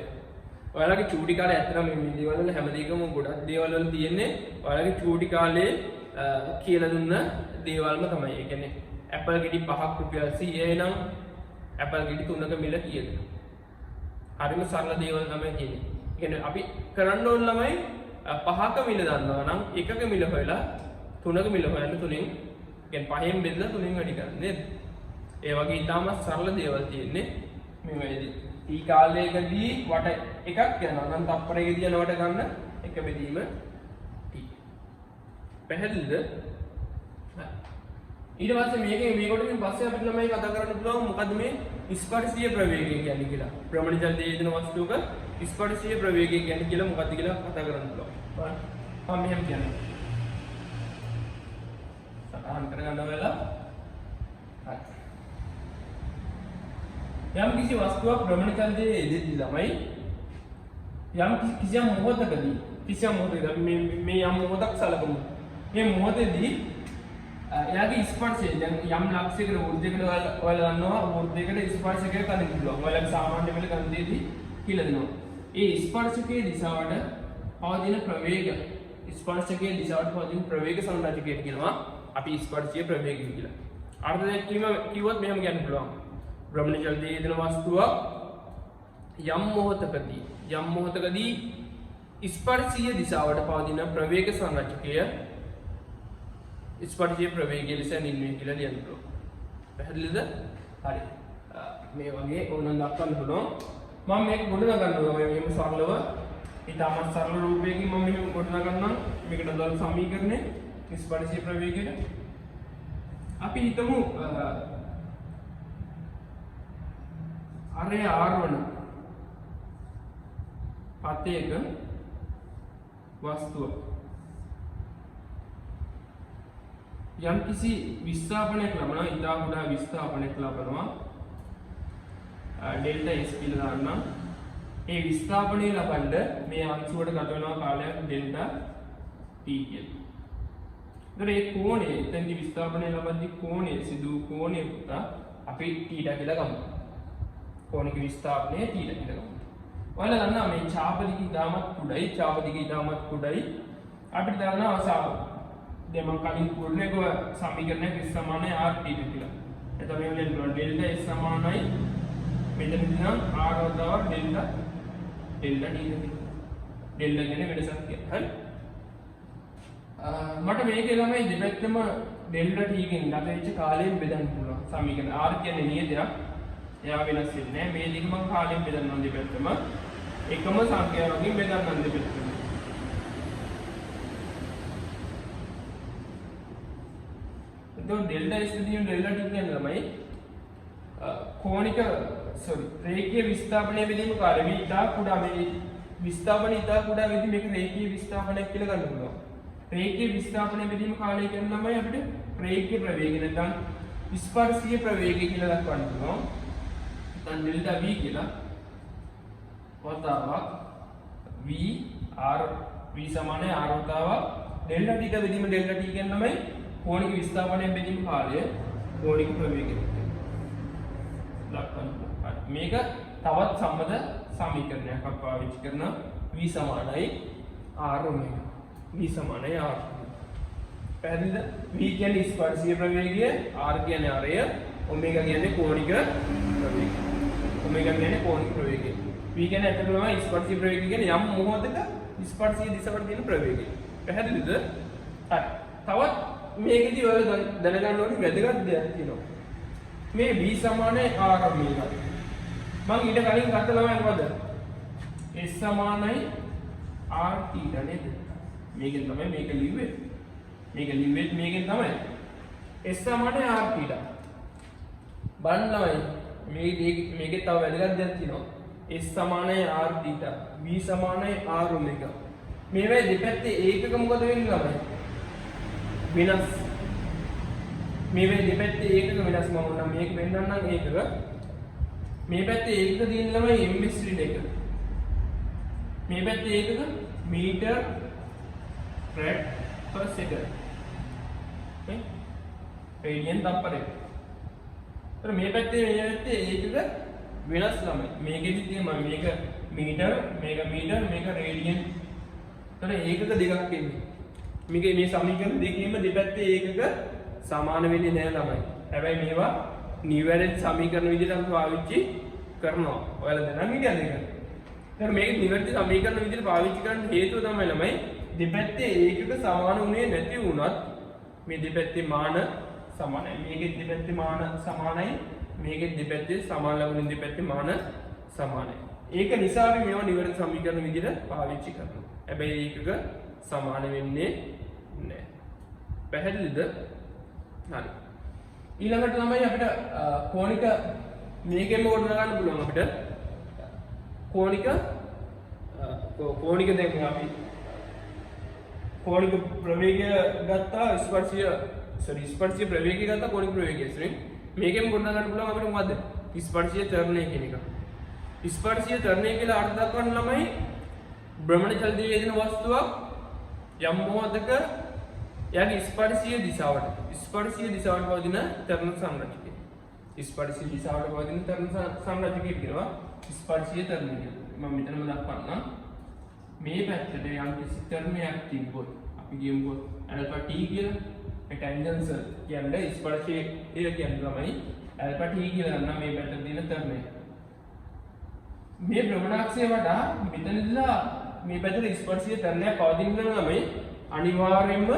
ඔයාලගේ චූටි කාලේ ඇත්තටම මේ දේවල් වල හැමදේකම ගොඩක් දේවල් වල තියෙන්නේ ඔයාලගේ චූටි කාලේ කියලා දුන්න දේවල්ම තමයි. ඒ කියන්නේ ඇපල් ගෙඩි 5ක් රුපියල් 100 නම් ඇපල් ගෙඩි 3ක මිල කීයද? හරිම සරල දේවල් තමයි කියන්නේ. ඒ කියන්නේ අපි කරන්න ඕන ළමයි 5ක මිල දන්නවා නම් 1ක මිල හොයලා 3ක මිල හොයන්න 3න් කියන්නේ 5න් බෙදලා 3න් වැඩි කරන්න නේද? ඒ වගේ ඉතාමත් සරල දේවල් තියෙන්නේ මේ වේදී. ඊ කාලයකදී වට එකක් යනවා නම් තප්පරයකදී යන වට ගන්න එක බෙදීම t. පැහැදිලිද? ඊට පස්සේ මේකට පස්සේ අපිට ළමයි කතා කරන්න පුළුවන් මොකද්ද මේ ස්පර්ශීය ප්‍රවේගය කියන්නේ කියලා. භ්‍රමණ ජලයේ යෙදෙන වස්තුවක ස්පර්ශීය ප්‍රවේගය කියන්නේ කියලා මොකද්ද කියලා කතා කරන්න පුළුවන්. මම මෙහෙම කියන්නේ. සටහන් කරගන්න වෙලා. හරි. යම් කිසි වස්තුවක් භ්‍රමණ ජලයේ යෙදෙද්දී ළමයි යම් කිසියම් මොහොතකදී මේ යම් මොහොතක් සැලකමු. මේ මොහොතේදී එයාගේ ස්පර්ශය දැන් යම් ලක්ෂයකට වෘත්තයකට ඔයාලා දන්නවා වෘත්තයකට ස්පර්ශකයක් ගන්න පුළුවන්. ඔයාලගේ සාමාන්‍ය වෙල ගණිතයේදී කියලා දෙනවා. ඒ ස්පර්ශකයේ දිශාවට පවතින ප්‍රවේග ස්පර්ශකයේ දිශාවට පවතින ප්‍රවේග සංරචකයට කියනවා අපි ස්පර්ශීය ප්‍රවේගය කියලා. අර්ථ දැක්වීම කිව්වොත් මෙහෙම කියන්න පුළුවන්. භ්‍රමණ ජලයේ යෙදෙන වස්තුවක් යම් මොහොතකදී ස්පර්ශීය දිශාවට පවතින ප්‍රවේග සංරචකය ස්පර්ශීය ප්‍රවේගය ලෙස නිර්ණය කියලා ලියන්න පුළුවන්. පැහැදිලිද? හරි. මේ වගේ ඕනනම් දක්වන්න පුළුවන්. මම මේක ගොඩනගා ගන්නවා මෙහෙම සරලව. ඊටමත් සරල රූපයකින් මම මෙහෙම ගොඩනගා ගන්නම්. මේකට දාන සමීකරණය ස්පර්ශීය ප්‍රවේගයට. අපි හිතමු අරේ R1 පතේක වස්තුව යම් කිසි විස්ථාපනයක් ලබනවා ඉතා කුඩා විස්ථාපනයක් ලබනවා ඩෙල්ටා S කියලා දාන්නම්. ඒ විස්ථාපනය ලබන්න මේ අංශුවට ගත වෙනවා කාලයක් ඩෙල්ටා t කියලා. ඒතර ඒ කෝණය එතෙන්දි විස්ථාපනය ලබද්දී කෝණය සිදු කෝණය පුතා අපි θ කියලා ගමු. කෝණික විස්ථාපනය θ කියලා ගමු. ඔයාලා දන්නවා මේ ඡාප දිග ඉතාමත් කුඩයි ඡාප දිග ඉතාමත් කුඩයි අපිට දන්නවා අසාව දැන් මම කලින් පුරුණේක සමීකරණයක් S සමානයි RT කියලා. එතකොට මේ වෙලෙන් ඩෙල්ටා S සමානයි මෙතනදී නම් R වතාවක් ඩෙල්ටා t කියලා. ඩෙල්ටා කියන්නේ වෙනසක් කියලා. හරි. මට මේකේ ළමයි දෙපැත්තම ඩෙල්ටා t කින් ගත වෙච්ච කාලයෙන් බෙදන්න පුළුවන්. සමීකරණ R කියන්නේ නියතයක්. එයා වෙනස් වෙන්නේ නැහැ. මේ දෙක මම කාලයෙන් බෙදන්නම් දෙපැත්තම. එකම සංඛ්‍යාවකින් බෙදන්නම් දෙපැත්තම. डेल्टा S डेल्टा t කියන්නේ ළමයි කෝණික රේඛීය විස්ථාපනය වෙදීම කාලය මේ ඉතා කුඩා මේ විස්ථාපනය ඉතා කුඩා වෙදී මේක රේඛීය විස්ථාපනයක් කියලා ගන්න පුළුවන්. රේඛීය විස්ථාපනය වෙදීම කාලය කියන්නේ ළමයි අපිට රේඛීය ප්‍රවේගය නැත්නම් ස්පර්ශීය ප්‍රවේගය කියලා දක්වන්න පුළුවන්. නැත්නම් ඩෙල්ටා v කියලා වතාවක් v r v සමානයි r වතාවක් ඩෙල්ටා t වෙදීම ඩෙල්ටා t කියන්නේ ළමයි කෝණික විස්ථාපනයෙන් බෙදීම කාලය කෝණික ප්‍රවේගය දක්වන්න. මේක තවත් සම්බන්ධ සමීකරණයක් අපි පාවිච්චි කරන v සමානයි r ඔමෙගා. v සමානයි r. පැහැදිලිද? v කියන්නේ ස්පර්ශීය ප්‍රවේගය, r කියන්නේ ආරය, ඔමෙගා කියන්නේ කෝණික ප්‍රවේගය. ඔමෙගා කියන්නේ කෝණික ප්‍රවේගය. v කියන්නේ ඇත්තටම ස්පර්ශීය ප්‍රවේගය කියන්නේ යම් මොහොතක ස්පර්ශීය දිශාවට තියෙන ප්‍රවේගය. පැහැදිලිද? හරි. තවත් මේකදී ඔයාලා දැනගන්න ඕනේ වැදගත් දෙයක් තියෙනවා. මේ v සමානයි r ඔමෙගා. මම ඊට කලින් ගත්ත ළමයි මොකද? s සමානයි r θ නේද? මේකෙන් තමයි මේක ලිව්වේ. මේකෙන් තමයි s සමානයි r θ. බලන්න ළමයි මේකේ තව වැදගත් දෙයක් තියෙනවා. s සමානයි r θ, v සමානයි r ඔමෙගා. මේවැයි දෙපැත්තේ ඒකක මොකද වෙන්නේ ළමයි? වෙනස්. මේවැයි දෙපැත්තේ ඒකක වෙනස්. මම නම් මේක වෙන්නන්නම් ඒකක. මේ පැත්තේ ඒකක තියෙන ළමයි ms රිඩ් එක. මේ පැත්තේ ඒකක metre rad per second. Okay? Radian තප්පරයක. ඒතර මේ පැත්තේ ඒකක වෙනස් ළමයි. මේකෙදි තියෙනවා මේක මීටර, මේක රේඩියන්. ඒතර ඒකක දෙකක් එන්නේ. මේ සමීකරණ දෙකේම දෙපැත්තේ ඒකක සමාන වෙන්නේ නැහැ ළමයි. හැබැයි මේවා නිවැරදි සමීකරණ විදිහට අපි පාවිච්චි කරනවා. ඔයාලා දැනන් හිටියද ඒක? දැන් මේක නිවැරදි සමීකරණ විදිහට පාවිච්චි කරන්න හේතුව තමයි ළමයි දෙපැත්තේ ඒකක සමාන වුණේ නැති වුණත් මේ දෙපැත්තේ මාන සමානයි. මේකේ දෙපැත්තේ මාන සමානයි. මේකේ දෙපැත්තේ සමාන ලැබුණ දෙපැත්තේ මාන සමානයි. ඒක නිසා අපි මේවා නිවැරදි සමීකරණ විදිහට පාවිච්චි කරනවා. හැබැයි ඒකක සමාන වෙන්නේ නැහැ. පැහැදිලිද? හරි. ඊළඟට තමයි අපිට කෝණික මේකෙම ගොඩනගා ගන්න පුළුවන් අපිට කෝණික දැන් අපි කෝණික ප්‍රවේගය ගත්තා ස්පර්ශීය ප්‍රවේගය ගත්තා කෝණික ප්‍රවේගය සරි මේකෙම ගොඩනගා ගන්න පුළුවන් අපිට මොකද්ද ස්පර්ශීය ත්වරණය කියන එක. ස්පර්ශීය ත්වරණය කියලා අර්ථ දක්වන්න ළමයි භ්‍රමණ චලනයේ යෙදෙන වස්තුවක් යම් මොහොතක එයාගේ ස්පර්ශීය දිශාවට පවතින තරණ සංරචකය. ස්පර්ශීය දිශාවට පවතින තරණ සංරචකය කියනවා ස්පර්ශීය තරණය කියලා. මම මෙතනම දක්වන්නම්. මේ පැත්තට යම් කිසි තරණයක් තිබ්බොත් අපි කියමුකෝ ඇල්ෆා t කියලා. ඒ ටැන්ජන්ස් කියන්නේ ස්පර්ශයේ ඒ කියන්නේ තමයි ඇල්ෆා t කියලා ගන්න මේ පැත්තට තියෙන තරණය. මේ භ්‍රමණාක්ෂය වඩා මෙතනදලා මේ පැත්තට ස්පර්ශීය තරණයක් පවතින ළමයි අනිවාර්යයෙන්ම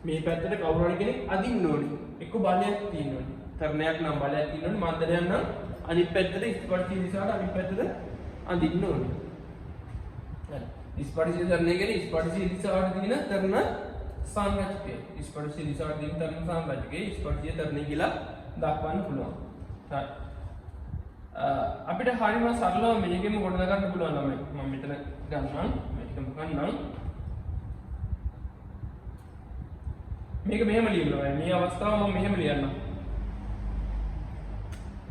මේ පැත්තට කවුරු හරි කෙනෙක් අදින්න ඕනේ. එක්ක බලයක් තියෙන්න ඕනේ. තරණයක් නම් බලයක් තියෙන්න ඕනේ. මන්දරයක් නම් අනිත් පැත්තට ස්පර්ශීය දිශාවට අනිත් පැත්තට අදින්න ඕනේ. හරි. ස්පර්ශීය තරණය කියන්නේ ස්පර්ශීය දිශාවට තියෙන තරණ සංරචකය. ස්පර්ශීය දිශාවට තියෙන තරණ සංරචකය ස්පර්ශීය තරණය කියලා දක්වන්න පුළුවන්. හරි. අපිට හරියම සරලව මේකෙම ගොඩනගා ගන්න පුළුවන් ළමයි. මම මෙතන ගන්නම්. මේකම ගන්නම්. මේක මෙහෙම ලියනවා. මේ අවස්ථාව මම මෙහෙම ලියන්නම්.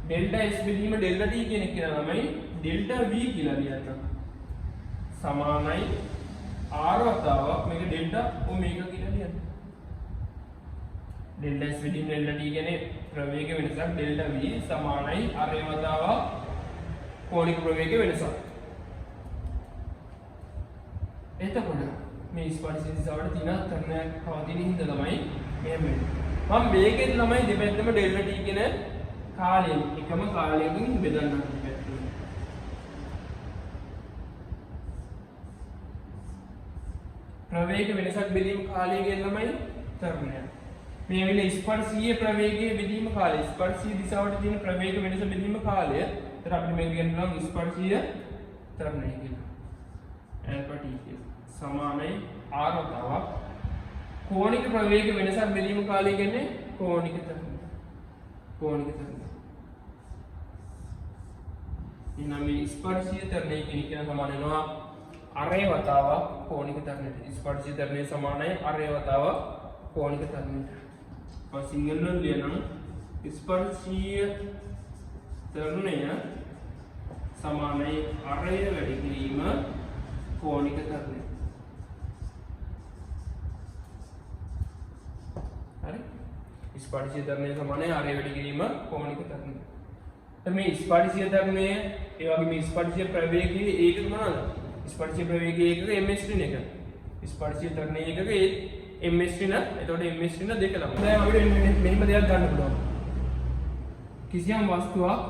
ඩෙල්ටා S බෙදීම ඩෙල්ටා T කියන එක කියලා තමයි ඩෙල්ටා V කියලා ලියන්න. සමානයි R වතාවක් මේක ඩෙල්ටා ඔමේගා කියලා ලියන්න. ඩෙල්ටා S බෙදීම ඩෙල්ටා T කියන්නේ ප්‍රවේග වෙනසක් ඩෙල්ටා V සමානයි R වතාවක් කෝණික ප්‍රවේග වෙනසක්. එතකොට මේ ස්පර්ශීය දිශාවට තියෙන තරණයක් පවතින හින්දා තමයි මෙහෙම වෙන්නේ. මම මේකෙන් ළමයි දෙපැත්තම ඩෙල්ටා T කියන කාලයෙන් එකම කාලයකින් බෙදන්නම් දෙපැත්තම. ප්‍රවේග වෙනසක් බෙදීම කාලය කියන ළමයි තරණය. මේ වෙලේ ස්පර්ශීය ප්‍රවේගයේ බෙදීම කාලය ස්පර්ශීය දිශාවට තියෙන ප්‍රවේග වෙනස බෙදීම කාලය. ඒතර අපිට මේක කියන්න පුළුවන් ස්පර්ශීය තරණය කියලා. ඇල්ෆා T කියලා. සමානයි R වතාවක් කෝණික ප්‍රවේග වෙනසක් බෙදීම කාලය කියන්නේ කෝණික තරණය. එහෙනම් මේ ස්පර්ශීය තරණය කියන එක සමාන වෙනවා R වතාවක් කෝණික තරණයට. ස්පර්ශීය තරණය සමානයි R වතාවක් කෝණික තරණයට. මම සිංහලෙන් ලියනම් ස්පර්ශීය තරණය සමානයි R වැඩි කිරීම කෝණික තරණය. හරි. ස්පර්ශීය තරණය සමානයි R වැඩි කිරීම කෝණික තරණය. එතන මේ ස්පර්ශීය තරණය ඒ වගේ මේ ස්පර්ශීය ප්‍රවේගයේ ඒකක මොනවාද? ස්පර්ශීය ප්‍රවේගයේ ඒකක ms ඍණ එක. ස්පර්ශීය තරණයේ ඒකක ms ඍණ. එතකොට ms ඍණ දෙක ළමයි. දැන් අපිට මෙහෙම දෙයක් ගන්න පුළුවන්. කිසියම් වස්තුවක්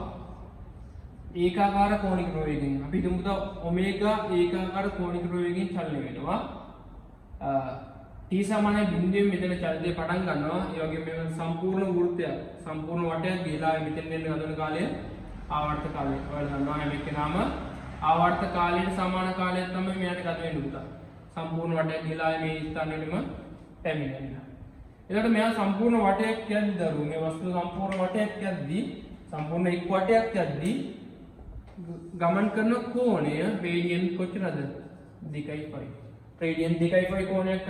ඒකාකාර කෝණික ප්‍රවේගයෙන් අපි හිතමු ඔමේගා ඒකාකාර කෝණික ප්‍රවේගයෙන් චලනය වෙනවා. t සමානයි බිඳුවෙන් මෙතන චලනය පටන් ගන්නවා. ඒ වගේම මේ සම්පූර්ණ වෘත්තයක් සම්පූර්ණ වටයක් ගිහලා මෙතෙන් එන්න හදන කාලය ආවර්ත කාලය. ඔයාලා දන්නවා හැම එකනම ආවර්ත කාලයට සමාන කාලයක් තමයි මෙයාට ගත වෙන්නේ පුතා. සම්පූර්ණ වටයක් ගිහලා මේ ස්ථානෙටම පැමිණෙනවා. එතකොට මෙයා සම්පූර්ණ වටයක් යද්දී දරුවෝ මේ වස්තුව සම්පූර්ණ වටයක් යද්දී සම්පූර්ණ එක් වටයක් යද්දී ගමන් කරන කෝණය රේඩියන් කොච්චරද? 2.5. රේඩියන් 2.5 කෝණයක්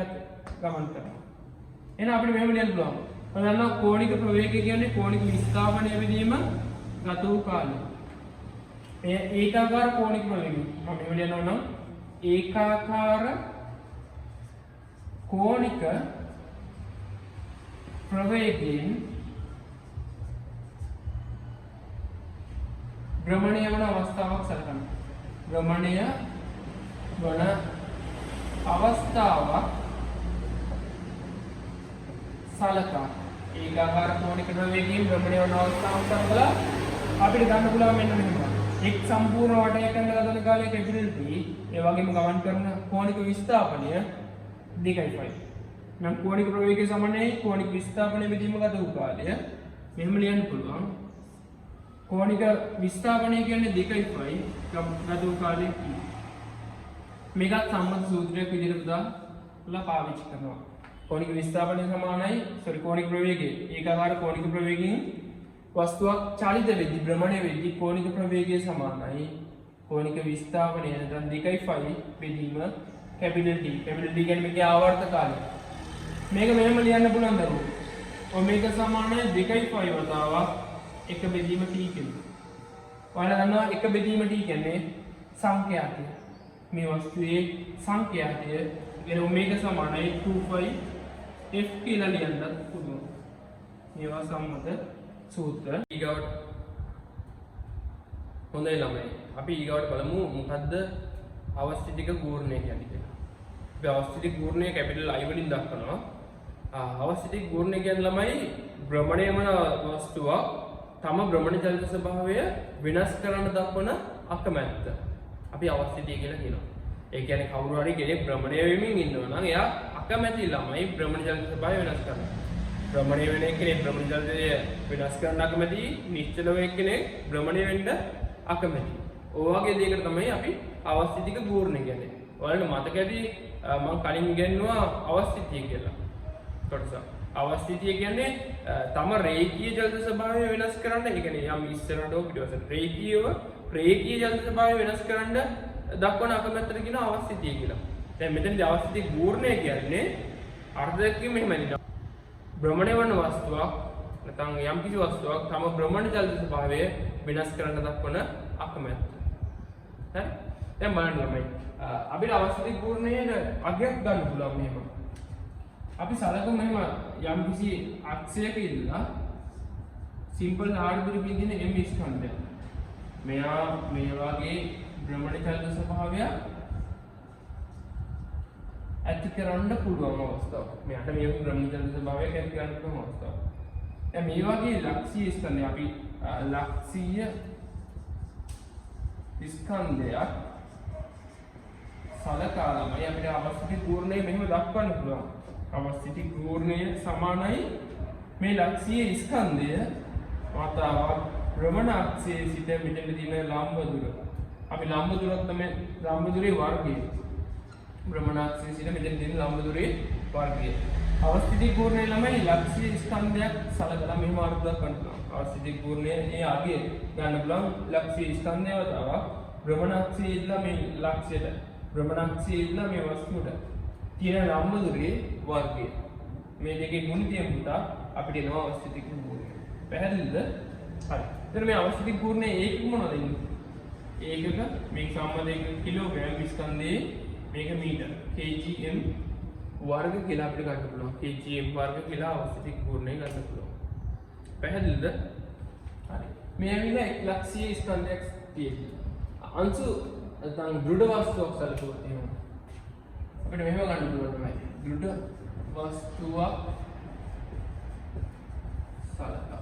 ගමන් කරනවා. එහෙනම් අපිට මෙහෙම ලියන්න පුළුවන්. බලන්න කෝණික ප්‍රවේගය කියන්නේ කෝණික විස්ථාපනය වීම ගත වූ කාලය. මේ ඒකාකාර කෝණික ප්‍රවේගය. මම මෙහෙම ලියනවා නම් ඒකාකාර කෝණික ප්‍රවේගයෙන් භ්‍රමණය වන අවස්ථාවක් සලකන්න. භ්‍රමණය වන අවස්ථාවක් සලකා. ඒකාකාර කෝණික ප්‍රවේගයෙන් භ්‍රමණය වන අවස්ථාවක් සලකලා අපිට ගන්න පුළුවන් මෙන්න මෙහෙම. එක් සම්පූර්ණ වටයක් කරන ගමන කාලයේ කැපිටල් T ඒ වගේම ගමන් කරන කෝණික විස්ථාපනය 2.5. නම් කෝණික ප්‍රවේගය සමානයි කෝණික විස්ථාපනය බෙදීම ගත වූ කාලය. මෙහෙම ලියන්න පුළුවන්. කෝණික විස්ථාපනය කියන්නේ 2.5 ගත වූ කාලය T. මේකත් සම්මත සූත්‍රයක් විදිහට උදාලා පාවිච්චි කරනවා. කෝණික විස්ථාපනය සමානයි කෝණික ප්‍රවේගය. ඒකාකාර කෝණික ප්‍රවේගයෙන් වස්තුවක් චලිත වෙද්දී භ්‍රමණය වෙද්දී කෝණික ප්‍රවේගය සමානයි කෝණික විස්ථාපනය නැත්නම් 2.5 බෙදීම කැපිටල් T. කැපිටල් T කියන්නේ මේකේ ආවර්ත කාලය. මේක මෙහෙම ලියන්න පුළුවන් දරුවෝ. ඔමේග සමානයි 2.5 වතාවක් 1 බෙදීම T කියලා. ඔයාලා දන්නවා 1 බෙදීම T කියන්නේ සංඛ්‍යාතය. මේ වස්තුවේ සංඛ්‍යාතය එන ඔමේග සමානයි 2.5 f කියලා ලියන්නත් පුළුවන්. මේවා සම්මත සූත්‍ර. ඊගවට හොඳයි ළමයි. අපි ඊගවට බලමු මොකද්ද අවස්ථිතික ගූර්ණය කියන්නේ කියලා. අපි අවස්ථිතික ගූර්ණය කැපිටල් I වලින් දක්වනවා. අවස්ථිතික ගූර්ණය කියන්නේ ළමයි භ්‍රමණය වන වස්තුවක් තම භ්‍රමණ චලිත ස්වභාවය වෙනස් කරන්න දක්වන අකමැත්ත. අපි අවස්ථිතිය කියලා කියනවා. ඒ කියන්නේ කවුරු හරි කෙනෙක් භ්‍රමණය වෙමින් ඉන්නවා නම් එයා අකමැති ළමයි භ්‍රමණ චලිත ස්වභාවය වෙනස් කරන්න. භ්‍රමණය වෙන එක්කෙනෙක් භ්‍රමණ චලිතය වෙනස් කරන්න අකමැති, නිශ්චල වෙන එක්කෙනෙක් භ්‍රමණය වෙන්න අකමැති. ඔය වගේ දෙයකට තමයි අපි අවස්ථිතික ගූර්ණය කියන්නේ. ඔයාලට මතක ඇති මම කලින් ඉගෙනුවා අවස්ථිතිය කියලා. කොටස. අවස්ථිතිය කියන්නේ තම රේඛීය චලිත ස්වභාවය වෙනස් කරන්න. ඒ කියන්නේ යම් ඉස්සරහට හෝ පිටවසට රේඛීය චලිත ස්වභාවය වෙනස් කරන්න දක්වන අකමැත්තට කියන අවස්ථිතිය කියලා. දැන් මෙතනදී අවස්ථිතික ගූර්ණය කියන්නේ අර්ථයකින් මෙහෙමයි. භ්‍රමණය වන වස්තුවක් නැත්නම් යම් කිසි වස්තුවක් තම භ්‍රමණ චලිත ස්වභාවය වෙනස් කරන්න දක්වන අකමැත්ත. හරි? දැන් බලන්න ළමයි. අපිට අවස්ථිතික ගූර්ණයේ අගයක් ගන්න පුළුවන් මෙහෙම. අපි සලකමු මෙහෙම යම් කිසි අක්ෂයක ඉඳලා සිම්පල් ආර්බිටරි පිටින් m ස්කන්ධය. මෙයා මේ වගේ භ්‍රමණ චලිත ස්වභාවය ඇති කරන්න පුළුවන් අවස්ථාවක්. මෙයාට මේ භ්‍රමණ චලිත ස්වභාවයක් ඇති කරන්න පුළුවන් අවස්ථාවක්. දැන් මේ වගේ ලක්ෂීය ස්කන්ධය අපි ලක්ෂීය ස්කන්ධයක් සලකා ළමයි අපිට අවස්ථිතික ගූර්ණය මෙහෙම දක්වන්න පුළුවන්. අවස්ථිතික ගූර්ණය සමානයි මේ ලක්ෂීය ස්කන්ධය වතාවක් භ්‍රමණ අක්ෂයේ සිට මෙතන තියෙන ලම්බ දුර. අපි ලම්බ දුරක් තමයි ලම්බ දුරේ වර්ගය. භ්‍රමණ අක්ෂයේ සිට මෙතන තියෙන ලම්බ දුරේ වර්ගය. අවස්ථිතික ගූර්ණය ළමයි ලක්ෂීය ස්කන්ධයක් සලකලා මෙහෙම අර්ථ දක්වන්න පුළුවන්. අවස්ථිතික ගූර්ණය ඒ අගය ගන්න පුළුවන් ලක්ෂීය ස්කන්ධය වතාවක් භ්‍රමණ අක්ෂයේ ඉඳලා මේ ලක්ෂයට භ්‍රමණ අක්ෂයේ ඉඳලා මේ වස්තුවට තියෙන ලම්බ දුරේ වර්ගය. මේ දෙකේ ගුණිතය පුතා අපිට එනවා අවස්ථිතික ගූර්ණය. පැහැදිලිද? හරි. එතන මේ අවස්ථිතික ගූර්ණයේ ඒකක මොනවද ඉන්නේ? ඒකක මේක සම්බන්ධ එක කිලෝග්‍රෑම් ස්කන්ධයේ මේක මීටර kgm වර්ග කියලා අපිට ගන්න පුළුවන්. kgm වර්ග කියලා අවස්ථිතික ගූර්ණය ගන්න පුළුවන්. පැහැදිලිද? හරි. මේ ඇවිල්ලා එක් ලක්ෂීය ස්කන්ධයක් තියෙනවා. අංශු නැත්නම් දෘඩ වස්තුවක් සැලකුවොත් එහෙම අපිට මෙහෙම ගන්න පුළුවන් තමයි. දෘඩ වස්තුවක් සලකා.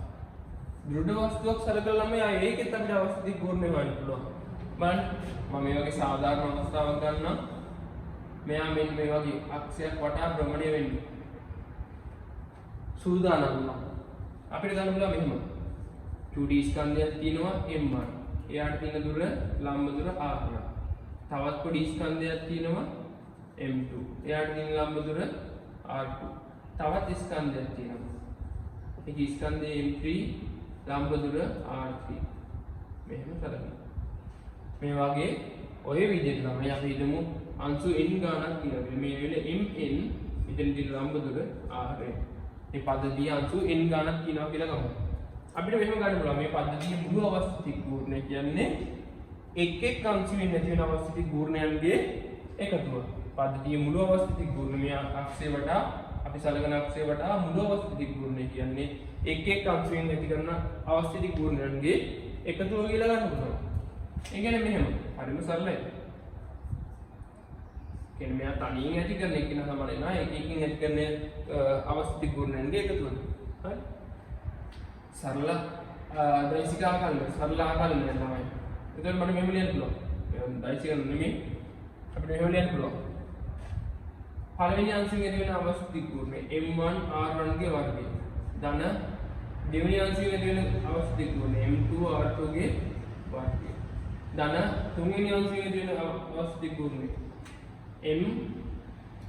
දෘඩ වස්තුවක් සලකලා මේ ඒකෙත් අපිට අවස්ථිතික ගූර්ණය හොයන්න පුළුවන්. බලන්න මම මේ වගේ සාධාරණ අවස්ථාවක් ගන්නම්. මෙයා මෙන්න මේ වගේ අක්ෂයක් වටා භ්‍රමණය වෙන්නේ. සූදානම් නම් අපිට ගන්න පුළුවන් මෙහෙම. 2D ස්කන්ධයක් තියෙනවා m1. එයාට තියෙන දුර ලම්බ දුර r1. තවත් පොඩි ස්කන්ධයක් තියෙනවා m2. එයාට තියෙන ලම්බ දුර r2. තවත් ස්කන්ධයක් තියෙනවා. ඒක ස්කන්ධයේ m3 ලම්බ දුර r3. මෙහෙම කරගන්න. මේ වගේ ඔය විදිහට තමයි අපි හිතමු අංශු n ගානක් කියලා. මේ වෙලේ mn මෙතන තියෙන ලම්බ දුර rn. මේ පද්ධතිය අංශු n ගානක් කියනවා කියලා ගමු. අපිට මෙහෙම ගන්න පුළුවන් මේ පද්ධතියේ මුළු අවස්ථිතික ගූර්ණය කියන්නේ එක් එක් අංශුවෙන් නැති වෙන අවස්ථිතික ගූර්ණයන්ගේ එකතුව. පද්ධතියේ මුළු අවස්ථිතික ගුණ මේ අක්ෂය වටා අපි සලකන අක්ෂය වටා මුළු අවස්ථිතික ගුණය කියන්නේ එක් එක් අංශයෙන් ඇති කරන අවස්ථිතික ගුණයන්ගේ එකතුව කියලා ගන්න පුළුවන්. ඒ කියන්නේ මෙහෙම. හරිම සරලයි. කියන්නේ මෙයා තනියෙන් ඇති කරන එක නම තමයි නා එකකින් ඇති කරන අවස්ථිතික ගුණයන්ගේ එකතුව. හරි. සරල දෛසික ආකල්ප සරල ආකල්ප තමයි. එතකොට මට මෙහෙම ලියන්න පුළුවන්. දෛසික නෙමෙයි අපිට මෙහෙම ලියන්න පුළුවන්. පළවෙනි අංශයෙන් ඇති වෙන අවස්ථිතික ගුණය m1 r1 ගේ වර්ගය. ධන දෙවෙනි අංශයෙන් ඇති වෙන අවස්ථිතික ගුණය m2 r2 ගේ වර්ගය. ධන තුන්වෙනි අංශයෙන් ඇති වෙන අවස්ථිතික ගුණය m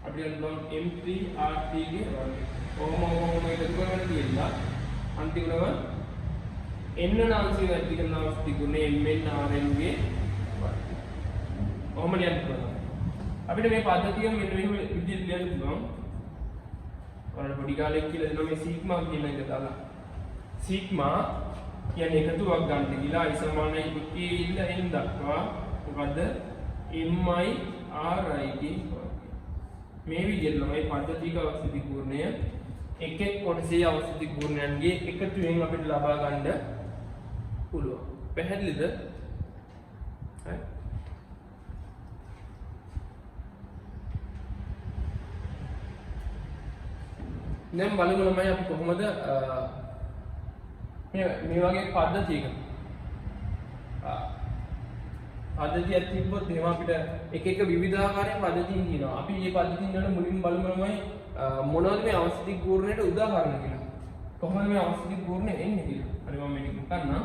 අපිට බලන්න m3 r3 ගේ වර්ගය. කොහොම එකතු කරගෙන තියෙනවා අන්තිමව n අංශයෙන් ඇති කරන අවස්ථිතික ගුණය mn rn ගේ වර්ගය. කොහොම ලියන්න පුළුවන්. අපිට මේ පද්ධතිය මෙන්න මෙහෙම විදිහට ලියන්න පුළුවන්. ඔයාලට පොඩි කාලේ කියලා දෙනවා මේ සීග්මා කියන එක දාලා. සීග්මා කියන්නේ එකතුවක් ගන්න කියලා i සමානයි a ඉල්ල n දක්වා මොකද්ද mi ri ගේ මේ විදිහට තමයි පද්ධතික අවස්ථිතික ගුණය එක් එක් කොටසේ අවස්ථිතික ගුණයන්ගේ එකතුවෙන් අපිට ලබා ගන්න පුළුවන්. පැහැදිලිද? හරි. දැන් බලමු ළමයි අපි කොහොමද මේ වගේ පද්ධතියක පද්ධතියක් තිබ්බොත් එහෙම අපිට එක එක විවිධාකාරයෙන් පද්ධතීන් තියෙනවා. අපි මේ පද්ධතීන් වල මුලින්ම බලමු ළමයි මොනවද මේ අවස්ථිතික ගුණයට උදාහරණ කියලා. කොහොමද මේ අවස්ථිතික ගුණය එන්නේ කියලා. හරි මම මේක කරන්නම්.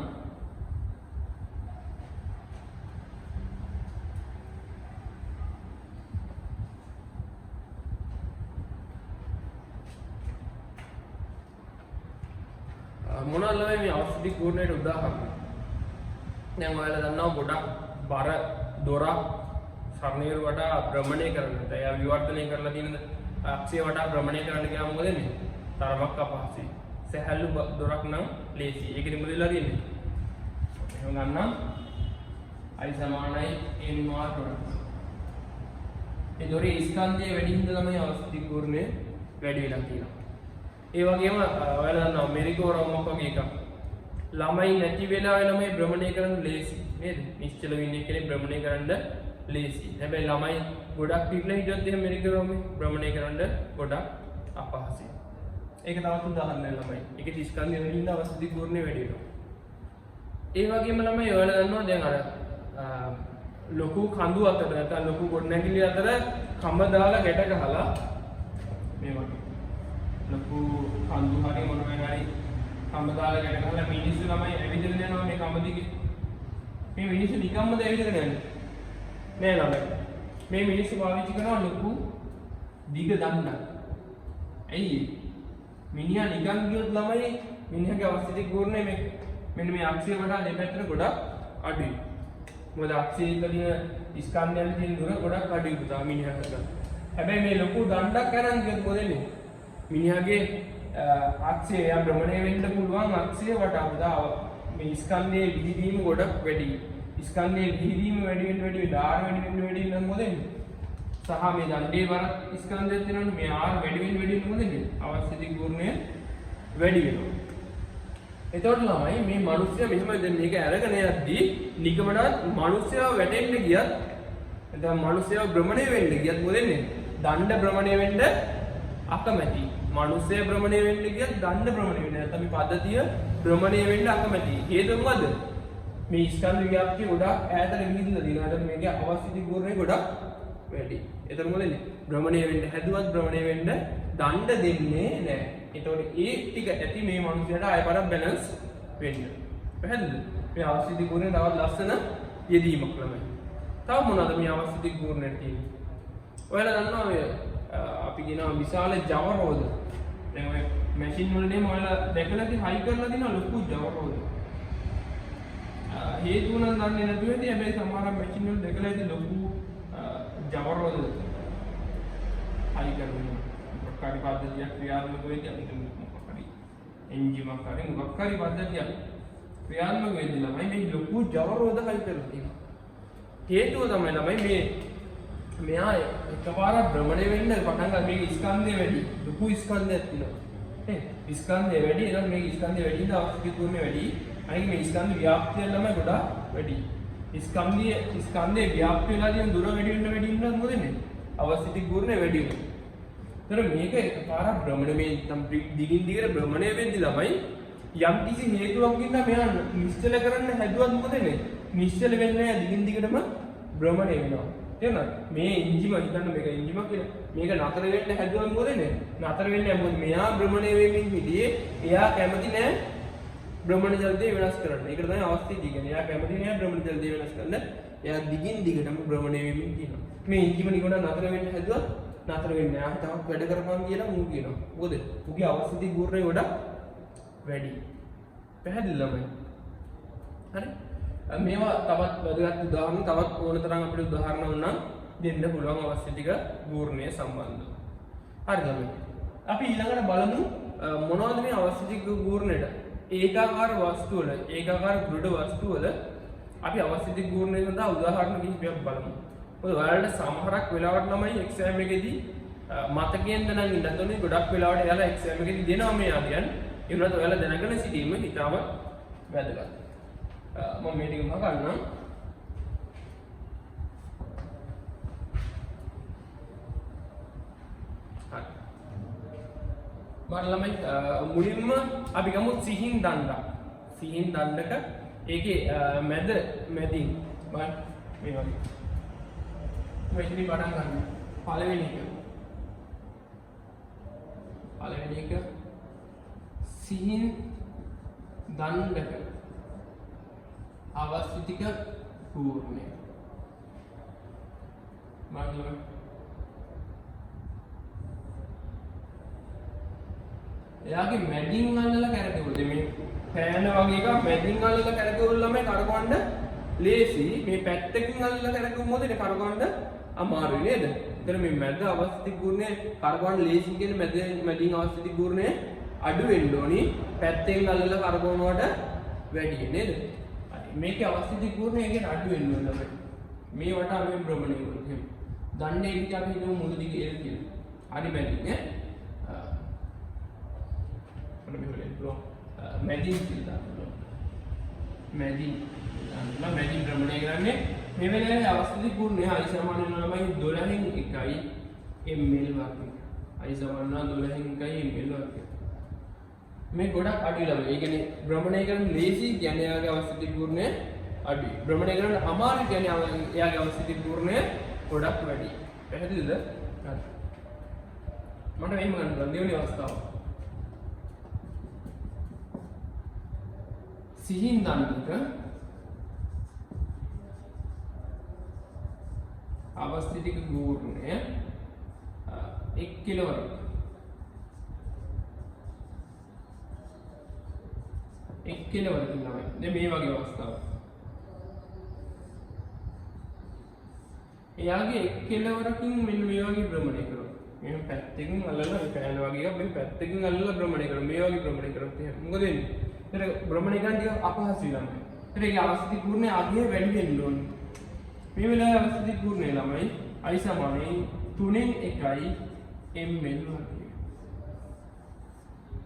මොනවද මේ අවස්ථිතික ගුණයට උදාහරණ? දැන් ඔයාලා දන්නවා ගොඩක් බර දොරක් සරණියර වටා භ්‍රමණය කරන්නට. එයා විවර්තනය කරලා තියෙන අක්ෂය වටා භ්‍රමණය කරන්න ගියාම මොකද වෙන්නේ? තරමක් අපහසුයි. සැහැල්ලු දොරක් නම් ලේසි. ඒකෙදි මොකද වෙලා තියෙන්නේ? එහෙම ගන්නම් i සමානයි n r දොරක්. ඒ දොරේ ස්කන්ධය වැඩි හින්දා තමයි අවස්ථිතික ගුණය වැඩි වෙලා තියෙනවා. ඒ වගේම ඔයාලා දන්නවා මෙරිකෝරම්මක් වගේ එකක්. ළමයි නැති වෙලාවේ ළමයි භ්‍රමණය කරන්න ලේසි නේද? නිශ්චල වෙන්නේ කෙනෙක් භ්‍රමණය කරන්න ලේසි. හැබැයි ළමයි ගොඩක් පිටලා හිටියොත් එහෙම මෙරිකෝරම්මේ භ්‍රමණය කරන්න ගොඩක් අපහසුයි. ඒක තවත් උදාහරණයක් ළමයි. ඒකේ ස්කන්ධය වැඩි හින්දා අවස්ථිතික ගුණය වැඩි වෙනවා. ඒ වගේම ළමයි ඔයාලා දන්නවා දැන් අර ලොකු කඳු අතර නැත්නම් ලොකු ගොඩනැගිලි අතර කඹ දාලා ගැට ගහලා මේ වගේ ලොකු කඳු හරි මොන වෙනාරි කඹ දාලා ගැට ගහලා මිනිස්සු ළමයි ඇවිදගෙන යනවා මේ කඹ දිගේ. මේ මිනිස්සු නිකම්මද ඇවිදගෙන යන්නේ? නෑ ළමයි. මේ මිනිස්සු පාවිච්චි කරනවා ලොකු දිග දණ්ඩක්. ඇයි? මිනිහා නිකන් ගියොත් ළමයි මිනිහාගේ අවස්ථිතික ගුණය මේ මෙන්න මේ අක්ෂය වටා දෙපැත්තට ගොඩක් අඩුයි. මොකද අක්ෂයේ තියෙන ස්කන්ධයන් තියෙන දුර ගොඩක් අඩුයි පුතා මිනිහාට. හැබැයි මේ ලොකු දණ්ඩක් අරන් ගියොත් මොකද වෙන්නේ? මිනිහාගේ අක්ෂය යා භ්‍රමණය වෙන්න පුළුවන් අක්ෂය වටා පුතා මේ ස්කන්ධයේ විහිදීම ගොඩක් වැඩි. ස්කන්ධයේ විහිදීම වැඩි වෙන්න වැඩි ඩාර් වැඩි වෙන්න මොකද වෙන්නේ? සහ මේ දණ්ඩේ බර ස්කන්ධයක් තියෙනවනේ මේ R වැඩි වෙන්න මොකද වෙන්නේ? අවස්ථිතික ගුණය වැඩි වෙනවා. එතකොට ළමයි මේ මිනිස්සයා මෙහෙම දැන් මේක අරගෙන යද්දී නිගමනවත් මිනිස්සයා වැටෙන්න ගියත් දැන් මිනිස්සයා භ්‍රමණය වෙන්න ගියත් මොකද වෙන්නේ? දණ්ඩ භ්‍රමණය වෙන්න අකමැති. මිනිස්සයා භ්‍රමණය වෙන්න ගියත් දණ්ඩ භ්‍රමණය වෙන්නේ නැත්නම් මේ පද්ධතිය භ්‍රමණය වෙන්න අකමැති. හේතුව මොකද? මේ ස්කන්ධ ව්‍යාප්තිය ගොඩක් ඈතට ගිහිල්ලා දිනවා. ඒකට මේකේ අවස්ථිතික ගුණය ගොඩක් වැඩි. එතන මොකද වෙන්නේ? භ්‍රමණය වෙන්න හැදුවත් භ්‍රමණය වෙන්න දණ්ඩ දෙන්නේ නැහැ. එතකොට ඒ ටික ඇති මේ මිනිහයාට ආය පාරක් බැලන්ස් වෙන්න. පැහැදිලිද? මේ අවස්ථිතික ගුණය තවත් ලස්සන යෙදීමක් ළමයි. තව මොනවද මේ අවස්ථිතික ගුණය තියෙන්නේ? ඔයාලා දන්නවා ඔය අපි කියනවා විශාල Java රෝද. දැන් ඔය මැෂින් වලදී ඔයාලා දැකලා තියෙන හයි කරලා තියෙන ලොකු Java රෝද. හේතුව නම් දන්නේ නැතුව ඇති. හැබැයි සමහර මැෂින් වල දැකලා තියෙන ලොකු Java රෝද හයි කරනවා. මොකක්hari පද්ධතියක් ක්‍රියාත්මක වෙද්දී අපි මොකක්hari එන්ජිමක් හරි මොකක්hari පද්ධතියක් ක්‍රියාත්මක වෙද්දී ළමයි මේ ලොකු Java රෝද හයි කරලා තියෙනවා. හේතුව තමයි ළමයි මේ මෙයා එකපාරක් භ්‍රමණය වෙන්න පටන් ගන්න මේක ස්කන්ධය වැඩි. ලොකු ස්කන්ධයක් තියෙනවා. නේ ස්කන්ධය වැඩි එතන මේක ස්කන්ධය වැඩි ඉඳ අවස්ථිත ගුණය වැඩි. අනික මේ ස්කන්ධ ව්‍යාප්තිය ළමයි ගොඩාක් වැඩි. ස්කන්ධයේ ව්‍යාප්තිය වෙලා තියෙන දුර වැඩි වෙන්න මොකද වෙන්නේ? අවස්ථිත ගුණය වැඩි වෙනවා. එතන මේක එකපාරක් භ්‍රමණය මේ දිගින් දිගට භ්‍රමණය වෙද්දි ළමයි යම් කිසි හේතුවක් ඉඳන් මෙයා නිශ්චල කරන්න හැදුවත් මොකද වෙන්නේ? නිශ්චල වෙන්නේ නැහැ දිගින් දිගටම භ්‍රමණය වෙනවා. තේරුණාද? මේ එන්ජිම හිතන්න මේක එන්ජිමක් කියලා. මේක නතර වෙන්න හැදුවම මොකද වෙන්නේ? නතර වෙන්නේ නැහැ. මොකද මෙයා භ්‍රමණය වෙමින් හිටියේ එයා කැමති නැහැ භ්‍රමණ ජලදේ වෙනස් කරන්න. ඒකට තමයි අවස්ථිත කියන්නේ. එයා කැමති නැහැ භ්‍රමණ ජලදේ වෙනස් කරන්න. එයා දිගින් දිගටම භ්‍රමණය වෙමින් තියෙනවා. මේ එන්ජිම නිකන් නතර වෙන්න හැදුවත් නතර වෙන්නේ නැහැ. තවත් වැඩ කරපන් කියලා මූ කියනවා. මොකද? උගේ අවස්ථිත ගුණය වඩා වැඩි. පැහැදිලි ළමයි. හරි? මේවා තවත් වැදගත් උදාහරණ තවත් ඕන තරම් අපිට උදාහරණ වුණා දෙන්න පුළුවන් අවස්ථිතික ගුණය සම්බන්ධව. හරි ළමයි. අපි ඊළඟට බලමු මොනවද මේ අවස්ථිතික ගුණයට ඒකාකාර වස්තු වල ඒකාකාර දෘඩ වස්තු වල අපි අවස්ථිතික ගුණය සඳහා උදාහරණ කිහිපයක් බලමු. මොකද ඔයාලට සමහරක් වෙලාවට ළමයි එක්සෑම් එකේදී මතකයෙන් දැනන් ඉන්න ඕනේ. ගොඩක් වෙලාවට එයාලා එක්සෑම් එකේදී දෙනවා මේ අධ්‍යයන. ඒ වුණාට ඔයාලා දැනගෙන සිටීම ඉතාම වැදගත්. මම මේ ටික මගන්නම්. හරි. ළමයි මුලින්ම අපි ගමු සිහින් දණ්ඩක්. සිහින් දණ්ඩක ඒකේ මැදින් මේ වගේ මෙතනින් පටන් ගන්න. පළවෙනි එක සිහින් දණ්ඩක අවස්ථිතික පූර්ණය. මගලම එයාගේ මැදින් අල්ලලා කැරකෙවුවොත් මේ පෑන වගේ එකක් මැදින් අල්ලලා කැරකෙවුවොත් ළමයි කරකවන්න ලේසි. මේ පැත්තකින් අල්ලලා කැරකෙවුවොත් ඒක කරකවන්න අමාරුයි නේද? එතන මේ මැද අවස්ථිතික ගුණය කරකවන්න ලේසි කියන්නේ මැදින් අවස්ථිතික ගුණය අඩු වෙන්න ඕනි. පැත්තෙන් අල්ලලා කරකවනවට වැඩි නේද? මේකේ අවස්ථිතික ගුණය ඒකෙන් අඩු වෙන්න ඕන ළමයි. මේ වටා මේ භ්‍රමණය කරනවා. එහෙනම් දන්නේ ඉතින් අපි හිතමු මුළු දිගේ L කියලා. හරි මැදින් ඈ. මැදින් කියලා දාන්න. මැදින් භ්‍රමණය කරන්නේ මේ වෙලාවේ අවස්ථිතික ගුණය I සමාන වෙනවා ළමයි 12න් 1යි ml වර්ගය. I සමාන වෙනවා 12න් 1යි ml වර්ගය. මේ ගොඩක් අඩුයි ළමයි. ඒ කියන්නේ භ්‍රමණය කරන්න ලේසි කියන්නේ එයාගේ අවස්ථිතික ගුණය අඩුයි. භ්‍රමණය කරන්න අමාරු කියන්නේ එයාගේ අවස්ථිතික ගුණය ගොඩක් වැඩි. පැහැදිලිද? හරි. මට මෙහෙම ගන්න දෙවෙනි අවස්ථාව. සිහින් දණ්ඩක අවස්ථිතික ගුණය 1 කිලෝවරක්. 1 කිලෝවරකින් තමයි. දැන් මේ වගේ අවස්ථාවක්. එයාගේ 1 කිලෝවරකින් මෙන්න මේ වගේ භ්‍රමණය කරනවා. මේ පැත්තකින් අල්ලලා මේ පෑන වගේ එකක් මේ පැත්තකින් අල්ලලා භ්‍රමණය කරනවා. මේ වගේ භ්‍රමණය කරොත් එහෙනම් මොකද වෙන්නේ? ඒක භ්‍රමණය කරන ටික අපහසුයි ළමයි. ඒකේ අවස්ථිතික ගුණය අධ්‍යය වැඩි වෙන්න ඕනේ. මේ වෙලාවේ අවස්ථිතික ගුණය ළමයි I සමානයි 3න් 1යි ml වර්ගය.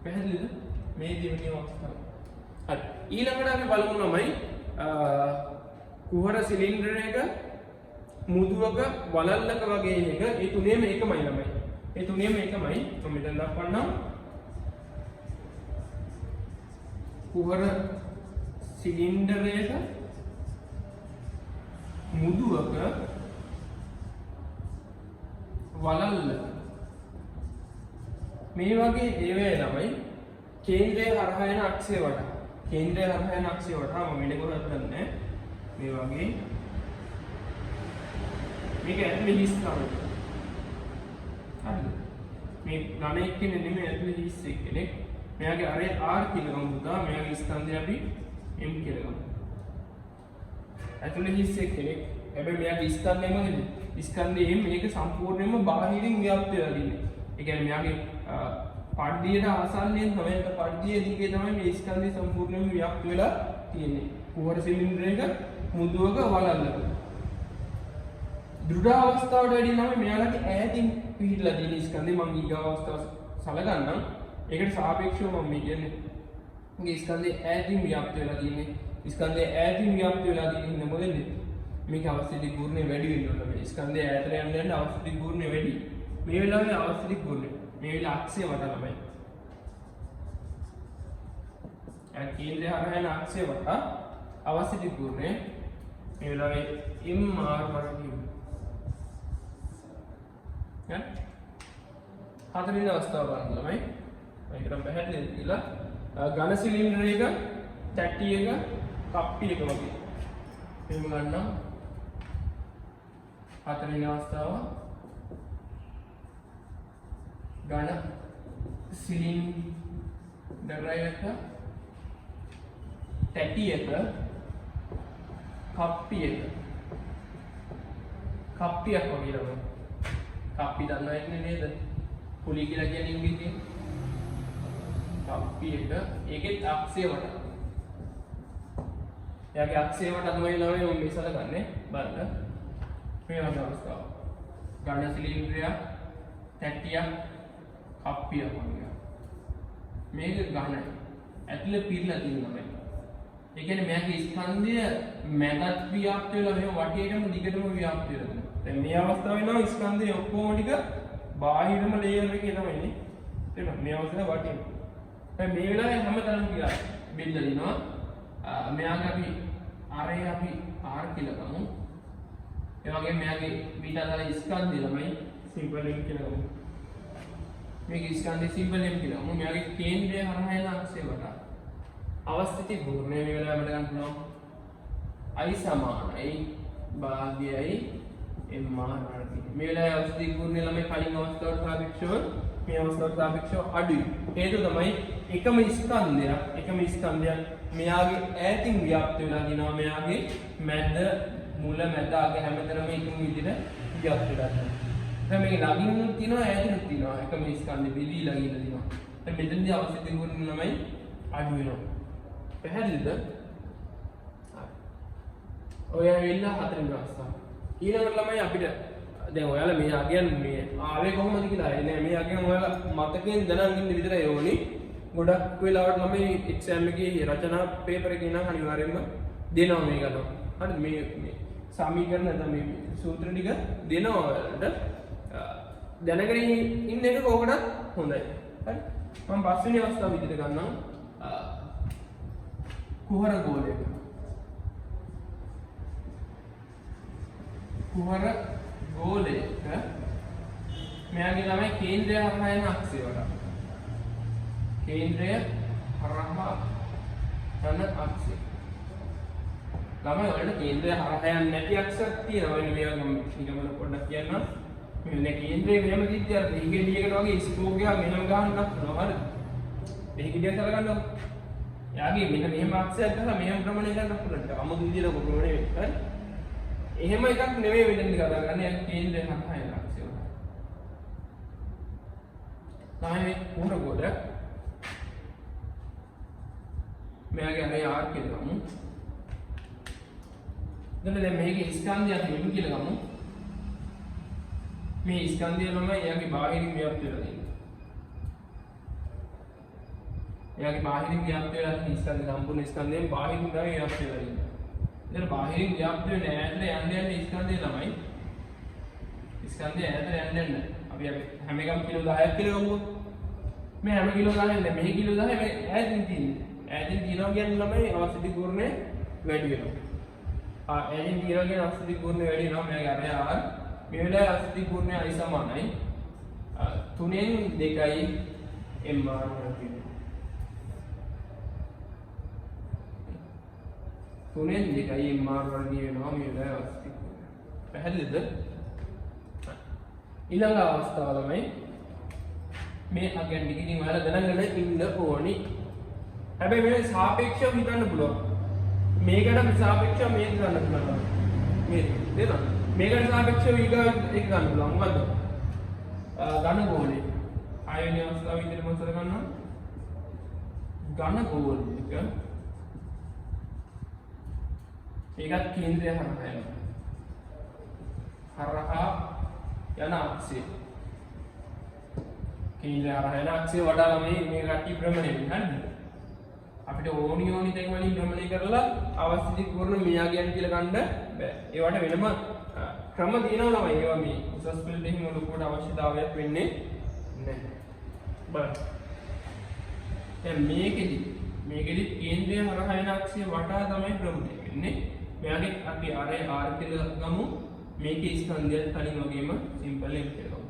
පැහැදිලිද? මේ දෙවෙනි අවස්ථාව. හරි. ඊළඟට අපි බලමු ළමයි කුහර සිලින්ඩරයක මුදුවක වලල්ලක වගේ එක ඒ තුනේම එකමයි ළමයි. ඒ තුනේම එකමයි. මම මෙතන දක්වන්නම්. කුහර සිලින්ඩරයක මුදුවක වලල්ලක මේ වගේ ඒවේ ළමයි කේන්ද්‍රය හරහා යන අක්ෂය වටා. කේන්ද්‍රය හරහා යන අක්ෂය වටා මම මෙන්න කොහොමද කරන්නේ? මේ වගේ මේක ඇතුලේ හිස් තමයි. හරිද? මේ ඝනයක් කියන්නේ නෙමෙයි ඇතුලේ හිස් කෙනෙක්. මෙයාගේ අරේ R කියලා ගමු පුතා. මෙයාගේ ස්කන්ධය අපි M කියලා ගමු. ඇතුලේ හිස් කෙනෙක්. හැබැයි මෙයාගේ ස්කන්ධය මොකද? ස්කන්ධයේ මේක සම්පූර්ණයෙන්ම බාහිරින් ව්‍යාප්ත වෙලා ඉන්නේ. ඒ කියන්නේ මෙයාගේ පඩියට ආසන්නයෙන් තමයි පඩියේ දිගේ තමයි මේ ස්කන්ධය සම්පූර්ණයෙන්ම ව්‍යාප්ත වෙලා තියෙන්නේ. කුහර සිලින්ඩරයක මුදුවක වලල්ලක. දෘಢ අවස්ථාවට වැඩි නම් මෙයාලගේ ඈතින් පිහිටලා තියෙන ස්කන්ධේ මම ඊගා අවස්ථාව සලකන්නම්. ඒකට සාපේක්ෂව මම මේ කියන්නේ මේ ස්කන්ධේ ඈතින් ව්‍යාප්ත වෙලා තියෙන්නේ. ස්කන්ධේ ඈතින් ව්‍යාප්ත වෙලා තියෙන්නේ මොකද? මේක අවස්ථිත ගුණේ වැඩි වෙනවා. මේ ස්කන්ධය ඈතට යන අවස්ථිත ගුණේ වැඩි. මේ වෙලාවේ අවස්ථිත ගුණේ මේ වෙලාව අක්ෂය වටා ළමයි. කේන්ද්‍රය හරහා යන අක්ෂය වටා අවස්ථිත ගුණේ මේ වෙලාවේ MR වගේ. හතරවෙනි අවස්ථාව බලන්න ළමයි. මේකට පැහැදිලිද කියලා ඝන සිලින්ඩරයක තැට්ටියක කප්පියක වගේ. එහෙම ගන්නවා. හතරවෙනි අවස්ථාව ඝන සිලින්ඩරයක තැටියක කප්පියක කප්පියක් වගේ ළමයි. කප්පි දන්නවද නේද? පුලි කියලා කියන්නේ ඉංග්‍රීසියෙන්. කප්පියක ඒකෙත් අක්ෂය වටා. එයාගේ අක්ෂය වටා තමයි ළමයි මම මේ සලකන්නේ. බලන්න. මේ වගේ අවස්ථාව. ඝන සිලින්ඩරයක් තැටියක් කප්පියක් වගේ. මේක ඝනයි. ඇතුලේ පිරලා තියෙනවා. ඒ කියන්නේ මෙයාගේ ස්කන්ධය මැදත් ව්‍යාප්ත වෙලා මෙහෙම වටේටම දිගටම ව්‍යාප්ත වෙලා තියෙනවා. දැන් මේ අවස්ථාවේ නම් ස්කන්ධය ඔක්කොම ටික බාහිරම ලේයර් එකේ තමයි ඉන්නේ. තේරුණා? මේ අවස්ථාවේ වටේ. දැන් මේ වෙලාවේ හැමතැනම කියලා බෙදලා දිනවා. මෙයාගේ අපි ආරේ අපි R කියලා ගමු. ඒ වගේම මෙයාගේ බීටා දාලා ස්කන්ධය ළමයි සිම්පල් M කියලා ගමු. මේකේ ස්කන්ධය සිම්පල් M කියලා ගමු. මෙයාගේ කේන්ද්‍රය හරහා යන අක්ෂය වටා අවස්ථිත ගුණය මේ වෙලාවේ අපිට ගන්න පුළුවන් I සමානයි භාගයයි MR වර්ගය. මේ වෙලාවේ අවස්ථිත ගුණය ළමයි කලින් අවස්ථාවට සාපේක්ෂව මේ අවස්ථාවට සාපේක්ෂව අඩුයි. හේතුව තමයි එකම ස්කන්ධයක් මෙයාගේ ඈතින් ව්‍යාප්ත වෙලා දිනවා. මෙයාගේ මැද මුල මැද අග හැමතැනම එකම විදිහට ව්‍යාප්ත වෙලා තියෙනවා. දැන් මේක ළඟිනුත් තියෙනවා ඈතිනුත් තියෙනවා. එකම ස්කන්ධෙ බෙදීලා ගිහලා දිනවා. දැන් මෙතනදී අවස්ථිත ගුණය ළමයි අඩු වෙනවා. පැහැදිලිද? ඔය ඇවිල්ලා හතරවෙනි අවස්ථාව. ඊළඟට ළමයි අපිට දැන් ඔයාලා මේ අගයන් මේ ආවේ කොහොමද කියලා නෑ මේ අගයන් ඔයාලා මතකයෙන් දැනන් ඉන්න විතරයි ඕනි. ගොඩක් වෙලාවට ළමයි එක්සෑම් එකේ රචනා පේපර් එකේ නම් අනිවාර්යයෙන්ම දෙනවා මේකට. හරිද? මේ සමීකරණ නැත්නම් මේ සූත්‍ර ටික දෙනවා ඔයාලට. දැනගෙන ඉන්න එක කොහොමද හොඳයි. හරි? මම පස්වෙනි අවස්ථාව විදිහට ගන්නම්. කුහර ගෝලයක මෙයාගේ ළමයි කේන්ද්‍රය හරහා යන අක්ෂය වටා. කේන්ද්‍රය හරහා යන අක්ෂය. ළමයි වලට කේන්ද්‍රය හරහා යන්නේ නැති අක්ෂයක් තියෙනවා. මෙන්න මේවා මම ඊගමන පොඩ්ඩක් කියන්නම්. මෙන්න කේන්ද්‍රය මෙහෙම දිද්දී අර දෙහිගෙඩියකට වගේ ස්කෝප් එකක් මෙහෙම ගහන්නක් කරනවා. හරිද? දෙහිගෙඩියක් කරගන්නවා. යාගේ මෙන්න මෙහෙම අක්ෂයක් ගහලා මෙහෙම ප්‍රමාණය ගන්න පුළුවන්. අමුතු විදියට ප්‍රමාණය වෙයි. හරි? එහෙම එකක් නෙවෙයි මෙතනදි කතා කරන්නේ. කේන්ද්‍රය හරහා යන අක්ෂය. තමයි මේ කුහර ගෝලය. මෙයාගේ අර R කියලා ගමු. දැන් මේකේ ස්කන්ධය අපි M කියලා ගමු. මේ ස්කන්ධය ළමයි එයාගේ බාහිරින් ව්‍යාප්ත වෙලා තියෙනවා. එයාගේ බාහිරින් ව්‍යාප්ත වෙලා තියෙන ස්කන්ධ සම්පූර්ණ ස්කන්ධයෙන් බාහිරින් තමයි ව්‍යාප්ත වෙලා තියෙන්නේ. ඉතින් බාහිරින් ව්‍යාප්ත වෙන්නේ ඈතට යන්න ස්කන්ධය ළමයි. ස්කන්ධය ඈතට යන්න අපි හැම එකම කිලෝ 10ක් කියලා ගමුකෝ. මේ හැම කිලෝ 10ක් නෙමෙයි මේ කිලෝ 10 මේ ඈතින් තියෙන්නේ. ඈතින් තියනවා කියන්නේ ළමයි අවශ්‍ය ගුණය වැඩි වෙනවා. ඈතින් තියනවා කියන්නේ අවශ්‍ය ගුණය වැඩි වෙනවා. මෙයාගේ අර මේ වෙලාවේ අවශ්‍ය ගුණය I සමානයි 3න් 2යි MR වර්ගය. 3න් 2යි MR වර්ගය වෙනවා මේ වෙලාවේ අවශ්‍ය ගුණය. පැහැදිලිද? ඊළඟ අවස්ථාව තමයි මේ අගයන් ටික ඉතින් ඔයාලා දැනගෙන ඉන්න ඕනි. හැබැයි මේ සාපේක්ෂව හිතන්න පුළුවන්. මේකට සාපේක්ෂව මේක ගන්න පුළුවන්. මේ නේද? මේකට සාපේක්ෂව ඊගා එක ගන්න පුළුවන්. මොකද්ද? ඝන ගෝලය. ආයෝනීය අවස්ථාව විදිහට මම සර ගන්නවා. ඝන ගෝලයක ඒකත් කේන්ද්‍රය හරහා යනවා. හරහා යන අක්ෂය. කේන්ද්‍රය හරහා යන අක්ෂය වටා ළමයි මේ කට්ටිය භ්‍රමණය වෙන්නේ. හරිද? අපිට ඕනි තැන් වලින් භ්‍රමණය කරලා අවශ්‍ය දේ පූර්ණ මෙයාගයන් කියලා ගන්න බෑ. ඒවට වෙනම ක්‍රම තියෙනවා ළමයි. ඒවා මේ උසස් පෙළට එහෙම ලොකුවට අවශ්‍යතාවයක් වෙන්නේ නැහැ. බලන්න. දැන් මේකෙදි කේන්ද්‍රය හරහා යන අක්ෂය වටා තමයි භ්‍රමණය වෙන්නේ. මෙයාගේ අපි R කියලා ගමු. මේකේ ස්කන්ධයත් කලින් වගේම සිම්පල් M කියලා ගමු.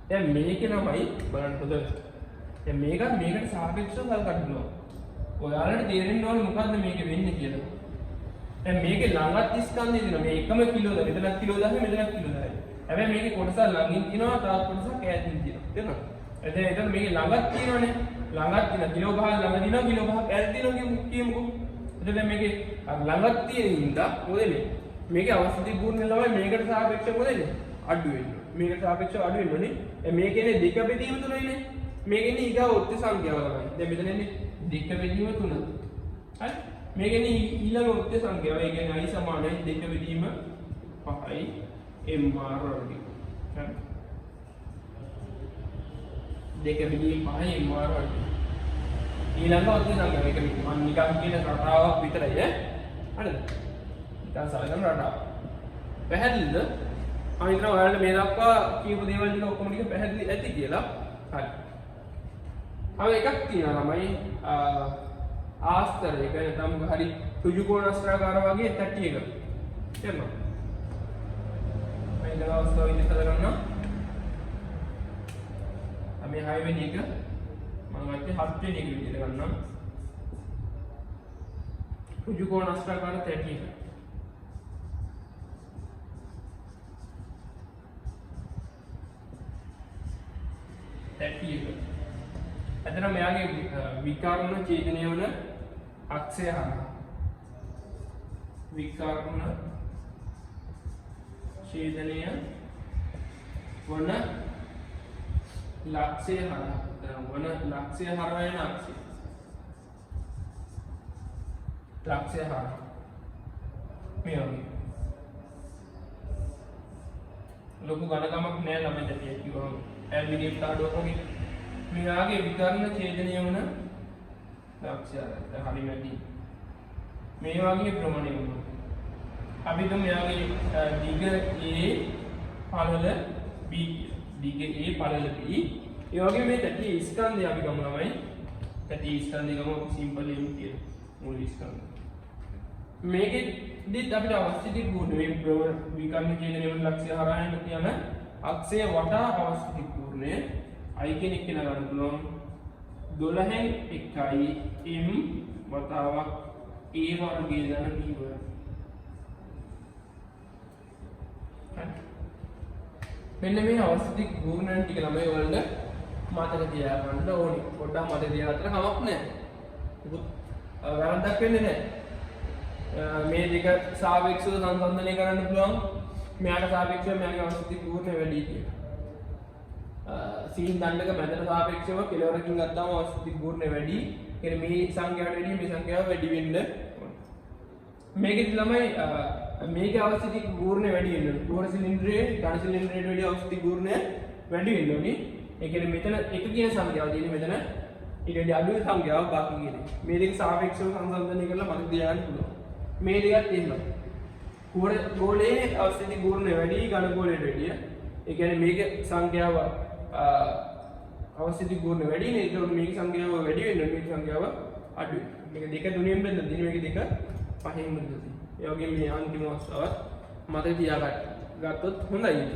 දැන් මේකේ තමයි බලන්න හොඳට. දැන් මේකට සාපේක්ෂව සලකන්න පුළුවන්. ඔයාලට තේරෙන්න ඕනේ මොකද්ද මේක වෙන්නේ කියලා. දැන් මේකේ ළඟත් ස්කන්ධය දෙනවා. මේ එකම කිලෝද මෙතනක් කිලෝ 10 මෙතනක් කිලෝ 10. හැබැයි මේකේ කොටසක් ළඟින් තියෙනවා තවත් කොටසක් ඈතින් තියෙනවා. තේරෙනවද? එතන මේකේ ළඟත් තියෙනවනේ. ළඟත් තියෙන කිලෝ ගහක් ළඟ දිනවා කිලෝ ගහක් ඈත දිනවා කියමුකෝ. එතන මේකේ ළඟත් තියෙන ඉඳා මොකද මේ? මේකේ අවශ්‍ය දේ පූර්ණ ළමයි මේකට සාපේක්ෂව මොකද වෙන්නේ? අඩු වෙනවා. මේකට සාපේක්ෂව අඩු වෙනවනේ. මේකේනේ දෙක බෙදීම තුනයිනේ. මේකේනේ ඊගා ඔත්ති සංඛ්‍යාව ළමයි. දැන් මෙතනනේ දෙක බෙදීම 3. හරි? මේකෙනේ ඊළඟ ඔත්ති සංඛ්‍යාව. ඒ කියන්නේ i සමානයි දෙක බෙදීම 5යි mr වර්ගය. හරි? දෙක බෙදීම 5යි mr වර්ගය. ඊළඟ ඔත්ති සංඛ්‍යාව. ඒක මම නිකන් කියන රටාවක් විතරයි ඈ. හරිද? නිකන් සලකන රටාවක්. පැහැදිලිද? මම හිතනවා ඔයාලට මේ දක්වා කියපු දේවල් ටික ඔක්කොම ටික පැහැදිලි ඇති කියලා. හරි. अब එකක් තියෙනවා ළමයි ආස්තරය කියන්නේ තමුක හරි ඍජුකෝණාස්ත්‍රාකාර වගේ තට්ටි එක. තේරෙනවද? මම ඉඳලා අවස්ථාව විදිහට හදගන්නවා. අපි 6 වෙනි එක මම අයිති 7 වෙනි එක විදිහට ගන්නවා. ඍජුකෝණාස්ත්‍රාකාර තට්ටි එක. තට්ටි එක. එතන මෙයාගේ විකර්ණ ඡේදනය වන අක්ෂය හරහා විකර්ණ ඡේදනය වන ලක්ෂය හරහා යන අක්ෂය ලක්ෂය හරහා මේ වගේ ලොකු ගණකමක් නෑ ළමයි දෙතිය කිව්වම ඇල්විඩියම් කාඩුවක් වගේ මෙයාගේ විකර්ණ ඡේදනය වන ලක්ෂය හරි මැදි මේ වගේ ප්‍රමාණය වුණා. අපි තුන් මෙයාගේ දිග A පළල B දිග A පළල B ඒ වගේ මේ තටි ස්කන්ධය අපි ගමු ළමයි. තටි ස්කන්ධය ගමු සිම්පල් M කියලා මූල ස්කන්ධය. මේකෙදිත් අපිට අවශ්‍ය දේ පූර්ණ මේ විකර්ණ ඡේදනය වන ලක්ෂය හරහා යන කියන අක්ෂය වටා අවශ්‍ය දේ පූර්ණය I කෙනෙක් කියලා ගන්න පුළුවන් 12න් 1යි m වතාවක් a වර්ගය දන b වර්ගය. මෙන්න මේ අවශ්‍ය ගුණයන් ටික ළමයි වලට මතක තියාගන්න ඕනි. පොඩ්ඩක් මතක තියාගත්තට කමක් නැහැ. මොකද වැරද්දක් වෙන්නේ නැහැ. මේ දෙක සාපේක්ෂව සංසන්දනය කරන්න පුළුවන්. මෙයාට සාපේක්ෂව මෙයාගේ අවශ්‍ය ගුණ වැඩි කියලා. සීන් දණ්ඩක මැදට සාපේක්ෂව කෙලවරකින් ගත්තාම අවශ්‍ය ගුණ වැඩි. කියන්නේ මේ සංඛ්‍යාවට වැඩිය මේ සංඛ්‍යාව වැඩි වෙන්න ඕනේ. මේකෙදි ළමයි මේකේ අවශ්‍ය ගුණ වැඩි වෙන්න ඕනේ. ගුණ සිලින්ඩරයේ ඝන සිලින්ඩරයට වැඩිය අවශ්‍ය ගුණ වැඩි වෙන්න ඕනේ. ඒ කියන්නේ මෙතන එක කියන සංඛ්‍යාව තියෙන්නේ මෙතන ඊට වඩා අඩු සංඛ්‍යාවක් බාකි කියන්නේ. මේ දෙක සාපේක්ෂව සංසන්දනය කරලා මතක තියාගන්න පුළුවන්. මේ දෙකත් එහෙමයි. ගෝලයේ අවශ්‍ය ගුණ වැඩි ඝන ගෝලයට වැඩිය. ඒ කියන්නේ මේකේ සංඛ්‍යාව අවශ්‍ය ගුණ වැඩි නේ. ඒකට මේක සංඛ්‍යාව වැඩි වෙන්න මේක සංඛ්‍යාව අඩු වෙනවා. මේක දෙක තුනෙන් බෙදලා දින මේක දෙක පහෙන් බෙදලා තියෙනවා. ඒ වගේම මේ අන්තිම අවස්ථාවත් මතක තියාගන්න. ගත්තොත් හොඳයි ඒක.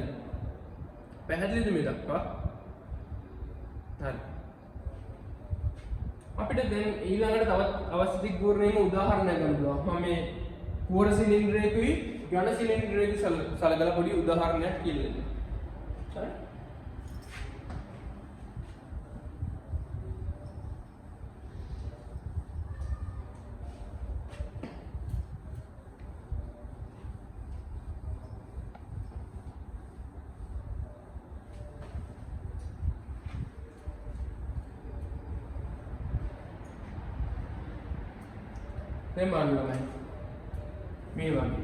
පැහැදිලිද මේ දක්වා? හරි. අපිට දැන් ඊළඟට තවත් අවශ්‍ය ගුණේම උදාහරණයක් ගන්න පුළුවන්. මම මේ කෝර සිලින්ඩරයකුයි ඝන සිලින්ඩරයකුයි සලකලා පොඩි උදාහරණයක් කියලා දෙන්න. හරි. දැන් බලන්න මේ වගේ.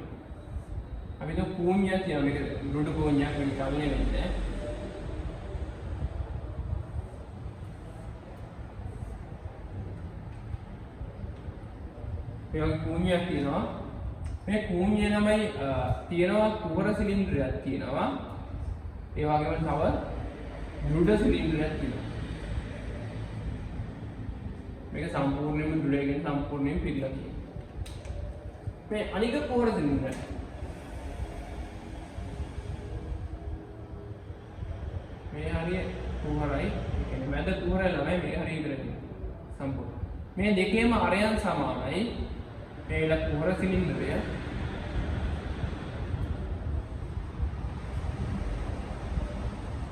අපි તો කූණියක් කියනවා මේක දෘඩ කූණියක් වෙන කන්නේ වෙන්නේ. මේක කූණියක් කියනවා. මේ කූණිය තමයි තියෙනවා කුහර සිලින්ඩරයක් තියෙනවා. ඒ වගේම තව දෘඩ සිලින්ඩරයක් තියෙනවා. මේක සම්පූර්ණයෙන්ම දෘඩයෙන් සම්පූර්ණයෙන් පිළිලා තියෙනවා. මේ අනික කුහර සිලින්ඩරය. මේ හරිය කුහරයි. ඒ කියන්නේ මැද කුහරය ළමයි මේ හරිය ඉතර තියෙනවා. සම්පූර්ණ. මේ දෙකේම අරයන් සමානයි. මේ විල කුහර සිලින්ඩරය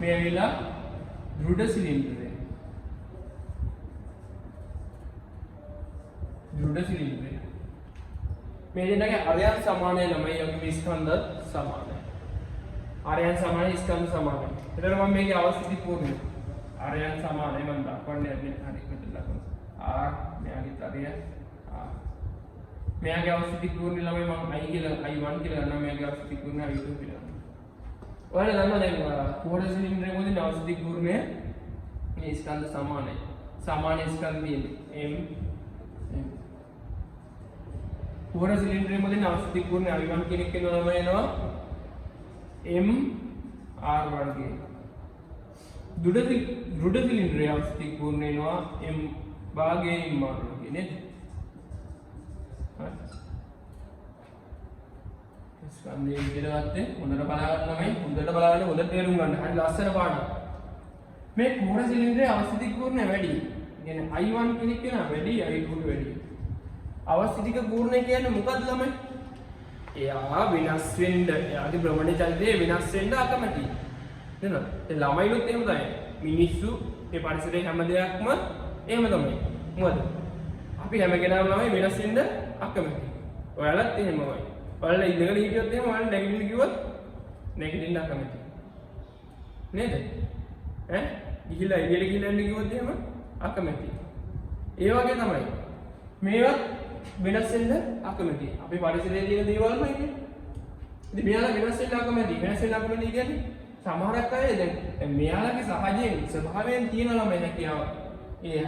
මේ විල දෘඩ සිලින්ඩරය මේ දෙන්නගේ අරයන් සමානයි ළමයි යගේ ස්කන්ධත් සමානයි අරයන් සමානයි ස්කන්ධ සමානයි එතකොට මම මේකේ අවස්ථිති පූර්ණයි අරයන් සමානයි මම දක්වන්නේ හරි මෙතන ලකුණු r මෙයාගේ තරය මෙයාගේ අවස්ථිති පූර්ණ ළමයි මම i කියලා i1 කියලා ගන්නවා මෙයාගේ අවස්ථිති පූර්ණ i2 කියලා. ඔයාලා දන්නවා දැන් කුහර සිලින්ඩරේ මොකද අවස්ථිති පූර්ණය මේ ස්කන්ධ සමානයි. සමාන ස්කන්ධ තියෙන්නේ m කුහර සිලින්ඩරේ මොකද අවස්ථිති පූර්ණ i1 කෙනෙක් වෙනවා ළමයි එනවා m r වර්ගය. දෘඩ සිලින්ඩරේ අවස්ථිති පූර්ණ වෙනවා m භාගයේ m r වර්ගය නේද? ස්කන්ධය විදිහට හොඳට බලන්නමයි හොඳට බලන්න හොඳට තේරුම් ගන්න. හරි ලස්සන පාඩම්. මේ කුහර සිලින්ඩරේ අවස්ථිතික පූර්ණය වැඩි. කියන්නේ I1 කෙනෙක් වෙනා වැඩි I2 වැඩි. අවස්ථිතික පූර්ණය කියන්නේ මොකද්ද ළමයි? එයා වෙනස් වෙන්න එයාගේ භ්‍රමණ චලනය වෙනස් වෙන්න අකමැති. නේද? ඒ ළමයිනුත් එහෙම තමයි. මිනිස්සු මේ පරිසරයේ හැම දෙයක්ම එහෙම තමයි. මොකද? අපි හැම කෙනාම ළමයි වෙනස් වෙන්න අකමැති. ඔයාලත් එහෙමමයි. ඔයාලා ඉඳගෙන හිටියොත් එහෙම ඔයාලා නැගිටින්න කිව්වොත් නැගිටින්න අකමැති. නේද? ඈ ගිහිල්ලා එළියට ගිහිල්ලා යන්න කිව්වොත් එහෙම අකමැති. ඒ වගේ තමයි. මේවත් වෙනස් වෙන්න අකමැති. අපේ පරිසරයේ තියෙන දේවල්මයි කියන්නේ. ඉතින් මෙයාලා වෙනස් වෙන්න අකමැති. වෙනස් වෙන්න අකමැති කියන්නේ සමහරක් අය දැන් මෙයාලගේ සහජයෙන් ස්වභාවයෙන් තියෙන ළමයි හැකියාව. ඒ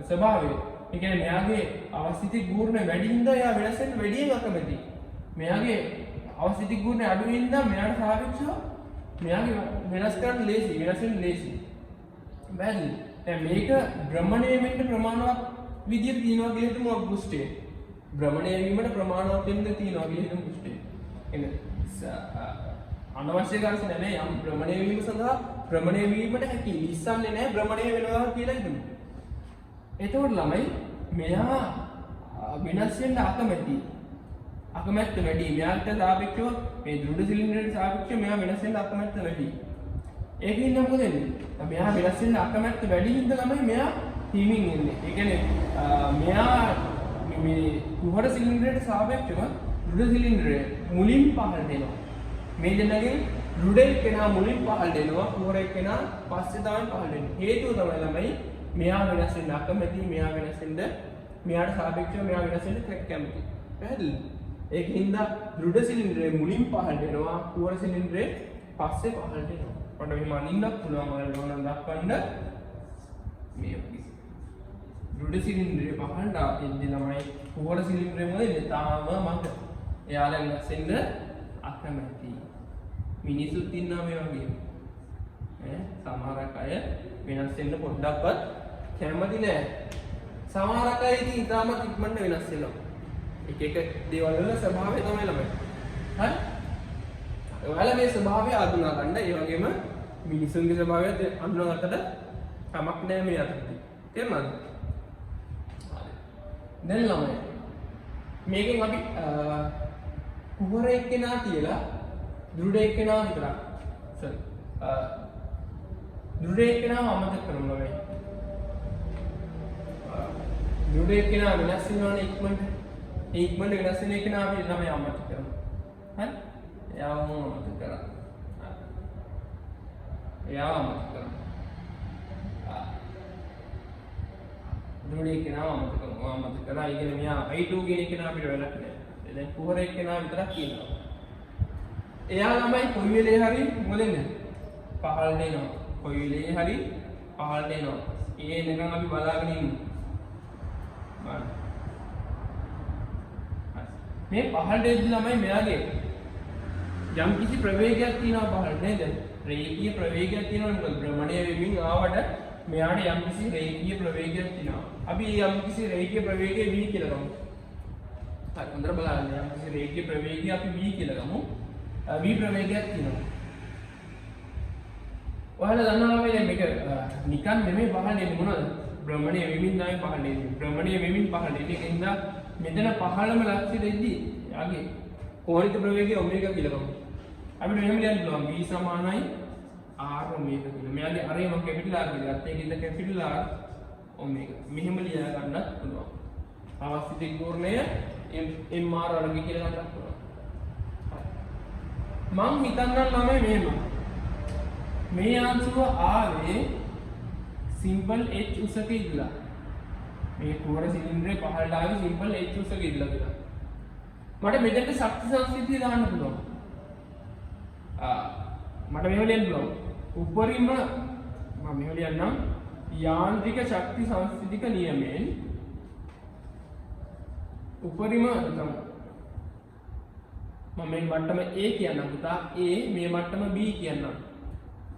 ස්වභාවය. ඒ කියන්නේ මෙයාගේ අවස්ථිති ගුණ වැඩි හින්දා එයා වෙනස් වෙන්න වැඩියෙන් අකමැති. මෙයාගේ අවස්ථිති ගුණ අඩු හින්දා මෙයාට සාපේක්ෂව මෙයාගේ වෙනස් කරන්න ලේසි, වෙනස් වෙන්න ලේසි. බැරි. දැන් මේක භ්‍රමණය වෙන්න ප්‍රමාණවත් විදියට තියනවා කියලා හිතමු පුෂ්ඨය. භ්‍රමණය වීමට ප්‍රමාණවත් වෙන්න තියනවා කියලා හිතමු පුෂ්ඨය. එන්න අනවශ්‍ය කාර්යස නැහැ යම් භ්‍රමණය වීම සඳහා භ්‍රමණය වීමට හැකි ඉස්සන්නේ නැහැ භ්‍රමණය වෙනවා කියලා හිතමු. එතකොට ළමයි මෙයා වෙනස් වෙන්න අකමැති. අකමැත්ත වැඩි. මෙයාට සාපේක්ෂව මේ දෘඩ සිලින්ඩරයට සාපේක්ෂව මෙයා වෙනස් වෙන්න අකමැත්ත වැඩි. ඒකින්ද මොකද වෙන්නේ? මෙයා වෙනස් වෙන්න අකමැත්ත වැඩි හින්දා ළමයි මෙයා තීමින් ඉන්නේ. ඒ කියන්නේ මෙයා මේ කුහර සිලින්ඩරයට සාපේක්ෂව දෘඩ සිලින්ඩරය මුලින් පහළට එනවා. මේ දෙන්නගෙන් දෘඩ එක්කෙනා මුලින් පහළට එනවා. කුහර එක්කෙනා පස්සේ තමයි පහළට එන්නේ. හේතුව තමයි ළමයි මෙයා වෙනස් වෙන්න අකමැති. මෙයා වෙනස් වෙන්න මෙයාට සාපේක්ෂව මෙයා වෙනස් වෙන්න කැමති. පැහැදිලිද? ඒකින්ද දෘඩ සිලින්ඩරේ මුලින් පහළට එනවා. කුහර සිලින්ඩරේ පස්සේ පහළට එනවා. ඔන්න මෙහෙම අනින්නත් පුළුවන් ඔයාලා ඕනනම් දක්වන්න මේ වගේ. දෘඩ සිලින්ඩරේ පහළට එද්දි ළමයි කුහර සිලින්ඩරේ මොකද තාම මත. එයාලා වෙනස් වෙන්න අකමැති. මිනිසුත් ඉන්නවා මේ වගේ. සමහරක් අය වෙනස් වෙන්න පොඩ්ඩක්වත් කැමති නෑ. සමහරක් අය ඉතින් ඉතාමත් ඉක්මනට වෙනස් වෙනවා. එක එක දේවල් වල ස්වභාවය තමයි ළමයි. හරි? ඔයාලා මේ ස්වභාවය අඳුනා ගන්න. ඒ වගේම මිනිසුන්ගේ ස්වභාවයත් අඳුනගත්තට කමක් නෑ මේ අතට. තේරුණාද? දැන් ළමයි මේකෙන් අපි කුහර එක්කෙනා කියලා දෘඩ එක්කෙනා විතරක් සර් දෘඩ එක්කෙනාව අමතක කරමු ළමයි. දෘඩ එක්කෙනා වෙනස් වෙනවනේ ඉක්මනට. ඒ ඉක්මනට වෙනස් වෙන එක්කෙනා අපි ළමයි අමතක කරමු. හරි? එයාව අමතක කරා. එයාව අමතක කරමු. දෘඩ එක්කෙනාව අමතක කරමු. අමතක කරා. ඒ කියන්නේ මෙයා I2 කියන එක්කෙනා අපිට වැඩක් නෑ. දැන් කුහර එක්කෙනා විතරක් කියනවා. එයා ළමයි කොයි වෙලේ හරි මොකද වෙන්නේ? පහළට එනවා. කොයි වෙලේ හරි පහළට එනවා. ඒ එනකන් අපි බලාගෙන ඉන්නවා. බලන්න. මේ පහළට එද්දි ළමයි මෙයාගේ යම් කිසි ප්‍රවේගයක් තියෙනවා පහළට නේද? රේඛීය ප්‍රවේගයක් තියෙනවා. මොකද භ්‍රමණය වෙමින් ආවට මෙයාට යම් කිසි රේඛීය ප්‍රවේගයක් තියෙනවා. අපි යම් කිසි රේඛීය ප්‍රවේගය v කියලා ගමු. හරි හොඳට බලන්න. යම් කිසි රේඛීය ප්‍රවේගය අපි v කියලා ගමු. v ප්‍රවේගයක් තියෙනවා. ඔයාලා දන්නවා මේ මේක නිකන් නෙමෙයි පහළට එන්නේ මොනවද? භ්‍රමණය වෙමින් තමයි පහළට එන්නේ. භ්‍රමණය වෙමින් පහළට එන්නේ. ඒකින්ද මෙතන පහළම ලක්ෂ්‍ය දෙද්දී යාගේ කෝණික ප්‍රවේගය ඔමේගා කියලා ගමු. අපිට මෙහෙම ලියන්න පුළුවන් v සමානයි r ඔමේගා කියලා. මෙයාගේ r එක කැපිටල් r කියලා. ඒකින්ද කැපිටල් r ඔමේගා. මෙහෙම ලියා ගන්නත් පුළුවන්. අවස්ථිතික ධෝරණය mr වර්ගය කියලා ගන්නත් පුළුවන්. මම හිතන්නම් ළමයි මෙහෙම. මේ අංශුව ආවේ සිම්පල් h උසක ඉඳලා. මේ කුහර සිලින්ඩරේ පහළට ආවේ සිම්පල් h උසක ඉඳලා කියලා. මට මෙතෙන්ට ශක්ති සංස්කෘතිය දාන්න පුළුවන්. මට මෙහෙම ලියන්න පුළුවන්. උපරිම මම මෙහෙම ලියන්නම් යාන්ත්‍රික ශක්ති සංස්කෘතික නියමයෙන් උපරිම මම මේ මට්ටම A කියන්නම් පුතා. A මේ මට්ටම B කියන්නම්.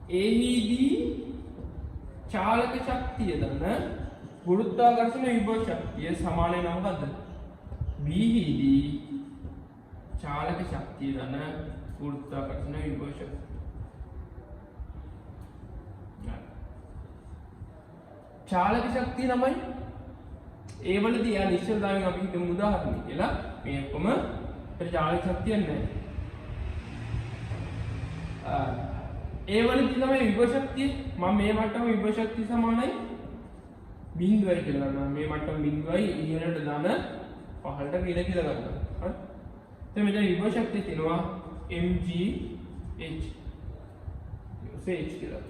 A හිදී චාලක ශක්තිය දන්න ගුරුත්වාකර්ෂණ විභව ශක්තිය සමාන වෙනවා මොකද්ද? B හිදී චාලක ශක්තිය දන්න ගුරුත්වාකර්ෂණ විභව ශක්තිය. චාලක ශක්තිය තමයි ඒ වලදී යා නිශ්චලතාවයෙන් අපි හිතමු උදාහරණයක් කියලා මේ ඔක්කොම චාලක ශක්තිය නැහැ. ඒ වලදී තමයි විභව ශක්තිය මම මේ මට්ටම විභව ශක්තිය සමානයි බිඳුවයි කියලා ගන්නවා. මේ මට්ටම බිඳුවයි ඉහළට දාන පහළට රිල කියලා ගන්නවා. හරි. එතන මෙතන විභව ශක්තිය තියෙනවා mgh h කියලා.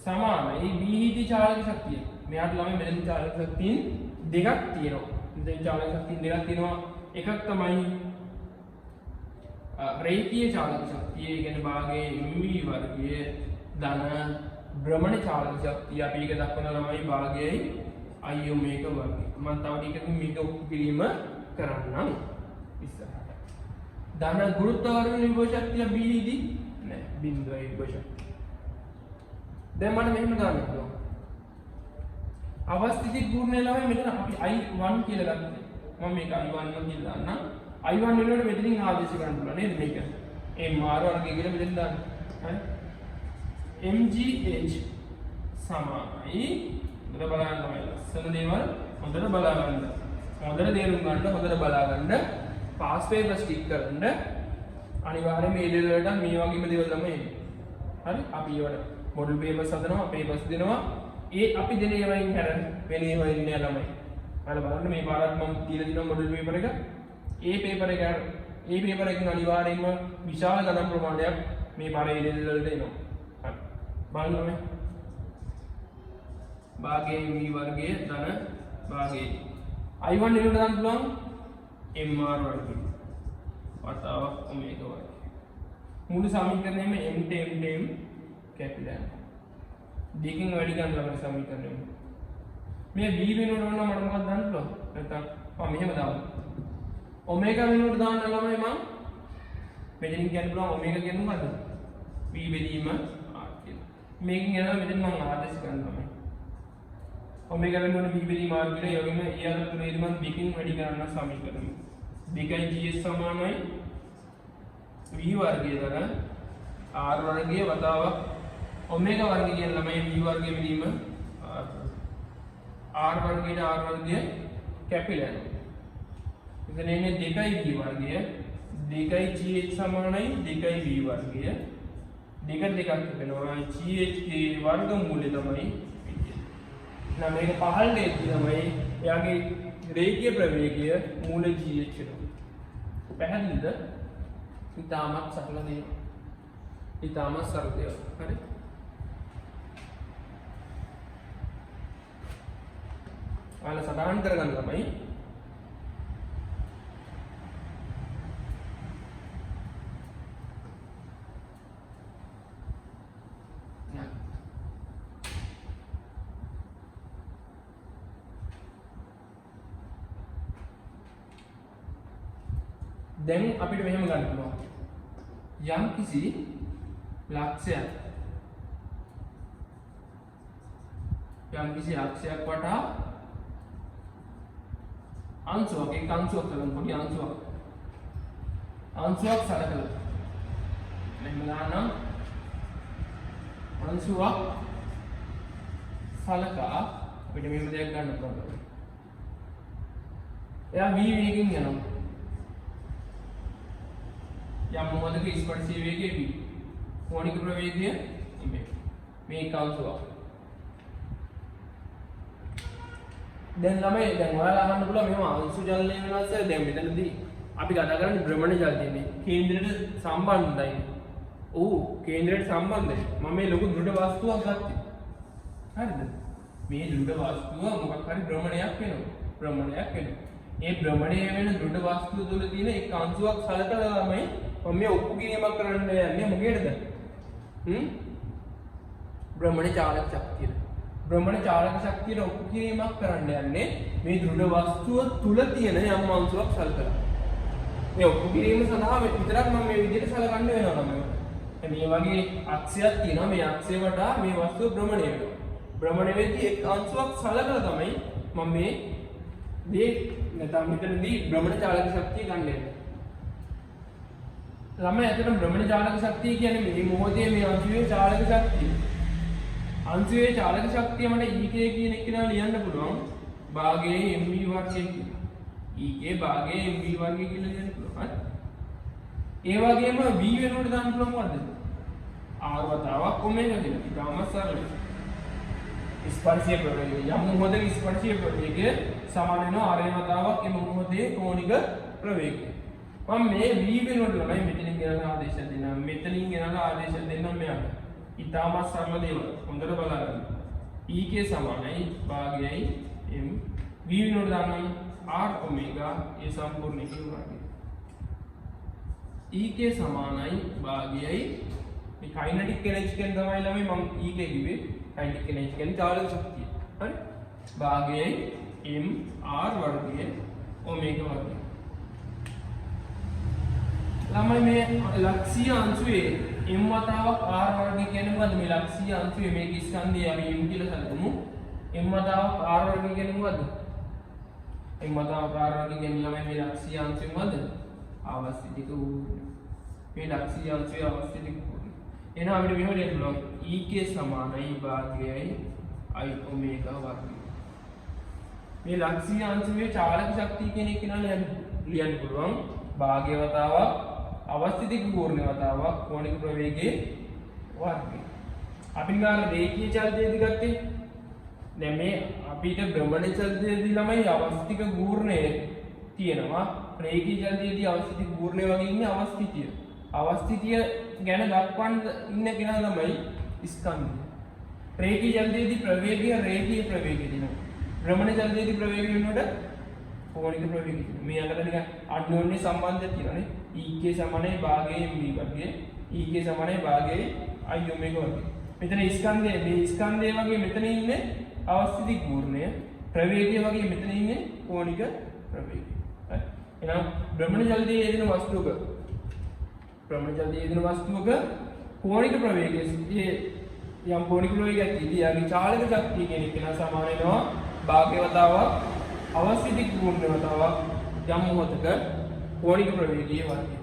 සමානයි b හිදී චාලක ශක්තිය. මෙයාට ළමයි මෙතන චාලක ශක්තියින් දෙකක් තියෙනවා. මෙතන චාලක ශක්තියින් දෙකක් තියෙනවා. එකක් තමයි රේඛීය චාලක ශක්තිය. ඒ කියන්නේ භාගයේ mv වර්ගය ධන භ්‍රමණ චාලක ශක්තිය. අපි ඒක දක්වන ළමයි භාගයයි i ඔමේගා වර්ගය. මම තව ටිකකින් මේක ඔප්පු කිරීම කරන්නම් ඉස්සරහට. ධන ගුරුත්වාකර්ෂණ විභව ශක්තිය b හිදී නෑ බිඳුවයි විභව ශක්තිය. දැන් මට මෙහෙම දාන්න පුළුවන්. අවස්ථිතික ගුණය ළමයි මෙතන අපි I1 කියලා ගත්තා. මම මේක I1 කියලා දාන්නම්. I1 වෙනුවට මෙතනින් ආදේශ ගන්න පුළුවන් නේද මේක? mr වර්ගය කියලා මෙතෙන් දාන්න. හරි? mgh සමානයි හොඳට බලන්න තමයි ලස්සන දේවල් හොඳට බලා ගන්න. හොඳට තේරුම් ගන්න, හොඳට බලා ගන්න. පාස් පේපර් ස්ටික් කරන්න. අනිවාර්යයෙන් මේ ලෙවල් වලට මේ වගේම දේවල් තමයි එන්නේ. හරි? අපි ඒවට මොඩල් පේපර්ස් හදනවා, පේපර්ස් දෙනවා. ඒ අපි දෙන ඒවායින් හැර වෙන ඒවා ඉන්නේ ළමයි. අර බලන්න මේ පාරක් මම තියලා දිනවා මොඩල් පේපර් එක. ඒ පේපර් එකකින් අනිවාර්යයෙන්ම විශාල ගණන් ප්‍රමාණයක් මේ පාරේ ලෙවල් වලට එනවා. හරි. බලන්න මේ භාගයේ v වර්ගයේ ධන භාගයේ I1 එකට දාන්න පුළුවන් mr වර්ගය. වතාවක් ඔමේගා වර්ගය. මුළු සමීකරණයම m කැපිටල් දෙකකින් වැඩි ගන්න ළමයි සමීකරණය. මේ v වෙනුවට ඕන මට මොකක්ද දාන්න පුළුවන්? නැත්නම් මම මෙහෙම දාමු. ඔමේගා වෙනුවට දාන්න ළමයි මම මෙතනින් කියන්න පුළුවන් ඔමේගා කියන්නේ මොකද්ද? v බෙදීම r කියලා. මේකෙන් යනවා මෙතන මම ආදේශ කරන්න ළමයි. ඔමේගා වෙනුවට v බෙදීම r කියලා යෝගෙම e r තුනේදී මම දෙකකින් වැඩි කරන්න සමීකරණය. 2gs සමානයි v වර්ගය දර r වර්ගය වතාවක් ඔමේගා වර්ගය කියන ළමයි v වර්ගය බෙදීම r වර්ගයට r වර්ගය කැපිටල්. එතන එන්නේ 2v වර්ගය 2gh සමානයි 2v වර්ගය දෙක දෙකක් වෙනවා gh ගේ වර්ගමූලය තමයි විදිය. එහෙනම් මේක පහළට එද්දි තමයි එයාගේ රේඛීය ප්‍රවේගය මූල gh වෙනවා. පැහැදිලිද? ඉතාමත් සරල දෙයක්. ඉතාමත් සරල දෙයක්. හරි? ඔයාලා සටහන් කරගන්න ළමයි. දැන් මට මෙහෙම දාන්න පුළුවන්. දැන් අපිට මෙහෙම ගන්න පුළුවන්. යම් කිසි ලක්ෂයක් වටා අංශුවක් එක් අංශුවක් ගන්න පොඩි අංශුවක් සලකලා මෙහෙම දානම් අංශුවක් සලකා අපිට මෙහෙම දෙයක් ගන්න පුළුවන්. එයා v වේගයෙන් යනවා. යම් මොහොතක ස්පර්ශී වේගය v කෝණික ප්‍රවේගය මේ අංශුවක්. දැන් ළමයි දැන් ඔයාලා අහන්න පුළුවන් මෙහෙම අංශු ජලනය වෙනවද? දැන් මෙතනදී අපි කතා කරන්නේ භ්‍රමණ ජලයනේ. කේන්ද්‍රයට සම්බන්ධයි. ඔව් කේන්ද්‍රයට සම්බන්ධයි. මම මේ ලොකු දෘඩ වස්තුවක් ගත්තේ. හරිද? මේ දෘඩ වස්තුව මොකක් හරි භ්‍රමණයක් වෙනවා. ඒ භ්‍රමණය වෙන දෘඩ වස්තුව තුළ තියෙන එක් අංශුවක් සලකලා ළමයි මම මේ ඔප්පු කිරීමක් කරන්න යන්නේ මොකේද? භ්‍රමණ චාලක ශක්තියට. භ්‍රමණ චාලක ශක්තියට ඔප්පු කිරීමක් කරන්න යන්නේ මේ දෘඩ වස්තුව තුල තියෙන යම් අංශුවක් සලකලා. මේ ඔප්පු කිරීම සඳහා විතරක් මම මේ විදිහට සලකන්න වෙනවා නම. මේ වගේ අක්ෂයක් තියෙනවා. මේ අක්ෂය වටා මේ වස්තුව භ්‍රමණය වෙනවා. භ්‍රමණය වෙද්දී එක් අංශුවක් සලකලා තමයි මම මේ දේ නැත්නම් මෙතනදී භ්‍රමණ චාලක ශක්තිය ගන්න යන්නේ. ළමයි අතන භ්‍රමණ චාලක ශක්තිය කියන්නේ මේ මොහොතේ මේ අංශුවේ චාලක ශක්තිය. අංශුවේ චාලක ශක්තිය මට EK කියන එක නම ලියන්න පුළුවන්. භාගයේ mv වර්ගය කියලා. EK භාගයේ mv වර්ගය කියලා ලියන්න පුළුවන්. ඒ වගේම v වෙනුවට දාන්න පුළුවන් මොකද්ද? r වතාවක් ඔමේගා කියලා. ඊටම සරලයි. ස්පර්ශීය ප්‍රවේගය යම් මොහොතක ස්පර්ශීය ප්‍රවේගය සමාන වෙනවා r වතාවක් එම මොහොතේ කෝණික ප්‍රවේගය. මම මේ v වෙනුවට ළමයි මෙතනින් ගෙනලා ආදේශ දෙන්නම්. මෙතනින් ගෙනලා ආදේශ දෙන්නම් මෙයාට. ඊටම සරල දේවල්. හොඳට බලන්න. EK සමානයි භාගයයි m v වෙනුවට දාන්නම් r ඔමේගා ඒ සම්පූර්ණ එකේ වර්ගය. EK සමානයි භාගයයි මේ කයිනටික් එනර්ජි කියන තමයි ළමයි මම EK කිව්වේ. කයිනටික් එනර්ජි කියන්නේ චාලක ශක්තිය. හරි? භාගයයි m r වර්ගය ඔමේගා වර්ගය. ළමයි මේ ලක්ෂීය අංශුවේ m වතාවක් r වර්ගය කියන්නේ මොකද්ද? මේ ලක්ෂීය අංශුවේ මේක ස්කන්ධය අපි m කියලා සැලකුමු. m වතාවක් r වර්ගය කියන්නේ මොකද්ද? m වතාවක් r වර්ගය කියන්නේ ළමයි මේ ලක්ෂීය අංශුවේ මොකද්ද? අවස්ථිතික ඌර්ජය. මේ ලක්ෂීය අංශුවේ අවස්ථිතික ඌර්ජය. එහෙනම් අපිට මෙහෙම ලියන්න පුළුවන් EK සමානයි භාගයයි I ඔමේගා වර්ගය. මේ ලක්ෂීය අංශුවේ චාලක ශක්තිය කියන එක ලියන්න පුළුවන් භාගය වතාවක් අවස්ථිතික ඌර්ණය වතාවක් කෝණික ප්‍රවේගයේ වර්ගය. අපි ගාන රේඛීය චලනයේදී ගත්තේ දැන් මේ අපිට භ්‍රමණ චලනයේදී ළමයි අවස්ථිතික ඌර්ණය තියෙනවා. රේඛීය චලනයේදී අවස්ථිතික ඌර්ණය වගේ ඉන්නේ අවස්ථිතිය. අවස්ථිතිය ගැන දක්වන්න ඉන්න කෙනා තමයි ස්කන්ධය. රේඛීය චලනයේදී ප්‍රවේගය රේඛීය ප්‍රවේගය දෙනවා. භ්‍රමණ චලනයේදී ප්‍රවේගය වෙනකොට කෝණික ප්‍රවේගය. මේ අතර නිකන් අන්‍යෝන්‍ය සම්බන්ධයක් තියෙනවානේ. EK සමානයි භාගයේ mv වර්ගය. EK සමානයි භාගයේ I ඔමේගා වර්ගය. මෙතන ස්කන්ධය මේ ස්කන්ධය වගේ මෙතන ඉන්නේ අවස්ථිතික ඌර්ණය. ප්‍රවේගය වගේ මෙතන ඉන්නේ කෝණික ප්‍රවේගය. හරි. එහෙනම් භ්‍රමණ චලනයේ යෙදෙන වස්තුවක කෝණික ප්‍රවේගයේ යම් කෝණික ප්‍රවේගයක් ඉදියාගේ චාලක ශක්තිය කියන එක සමාන වෙනවා භාග්‍ය වතාවක් අවස්ථිතික ඌර්ණය වතාවක් යම් මොහොතක කෝණික ප්‍රවේගයේ වර්ගය.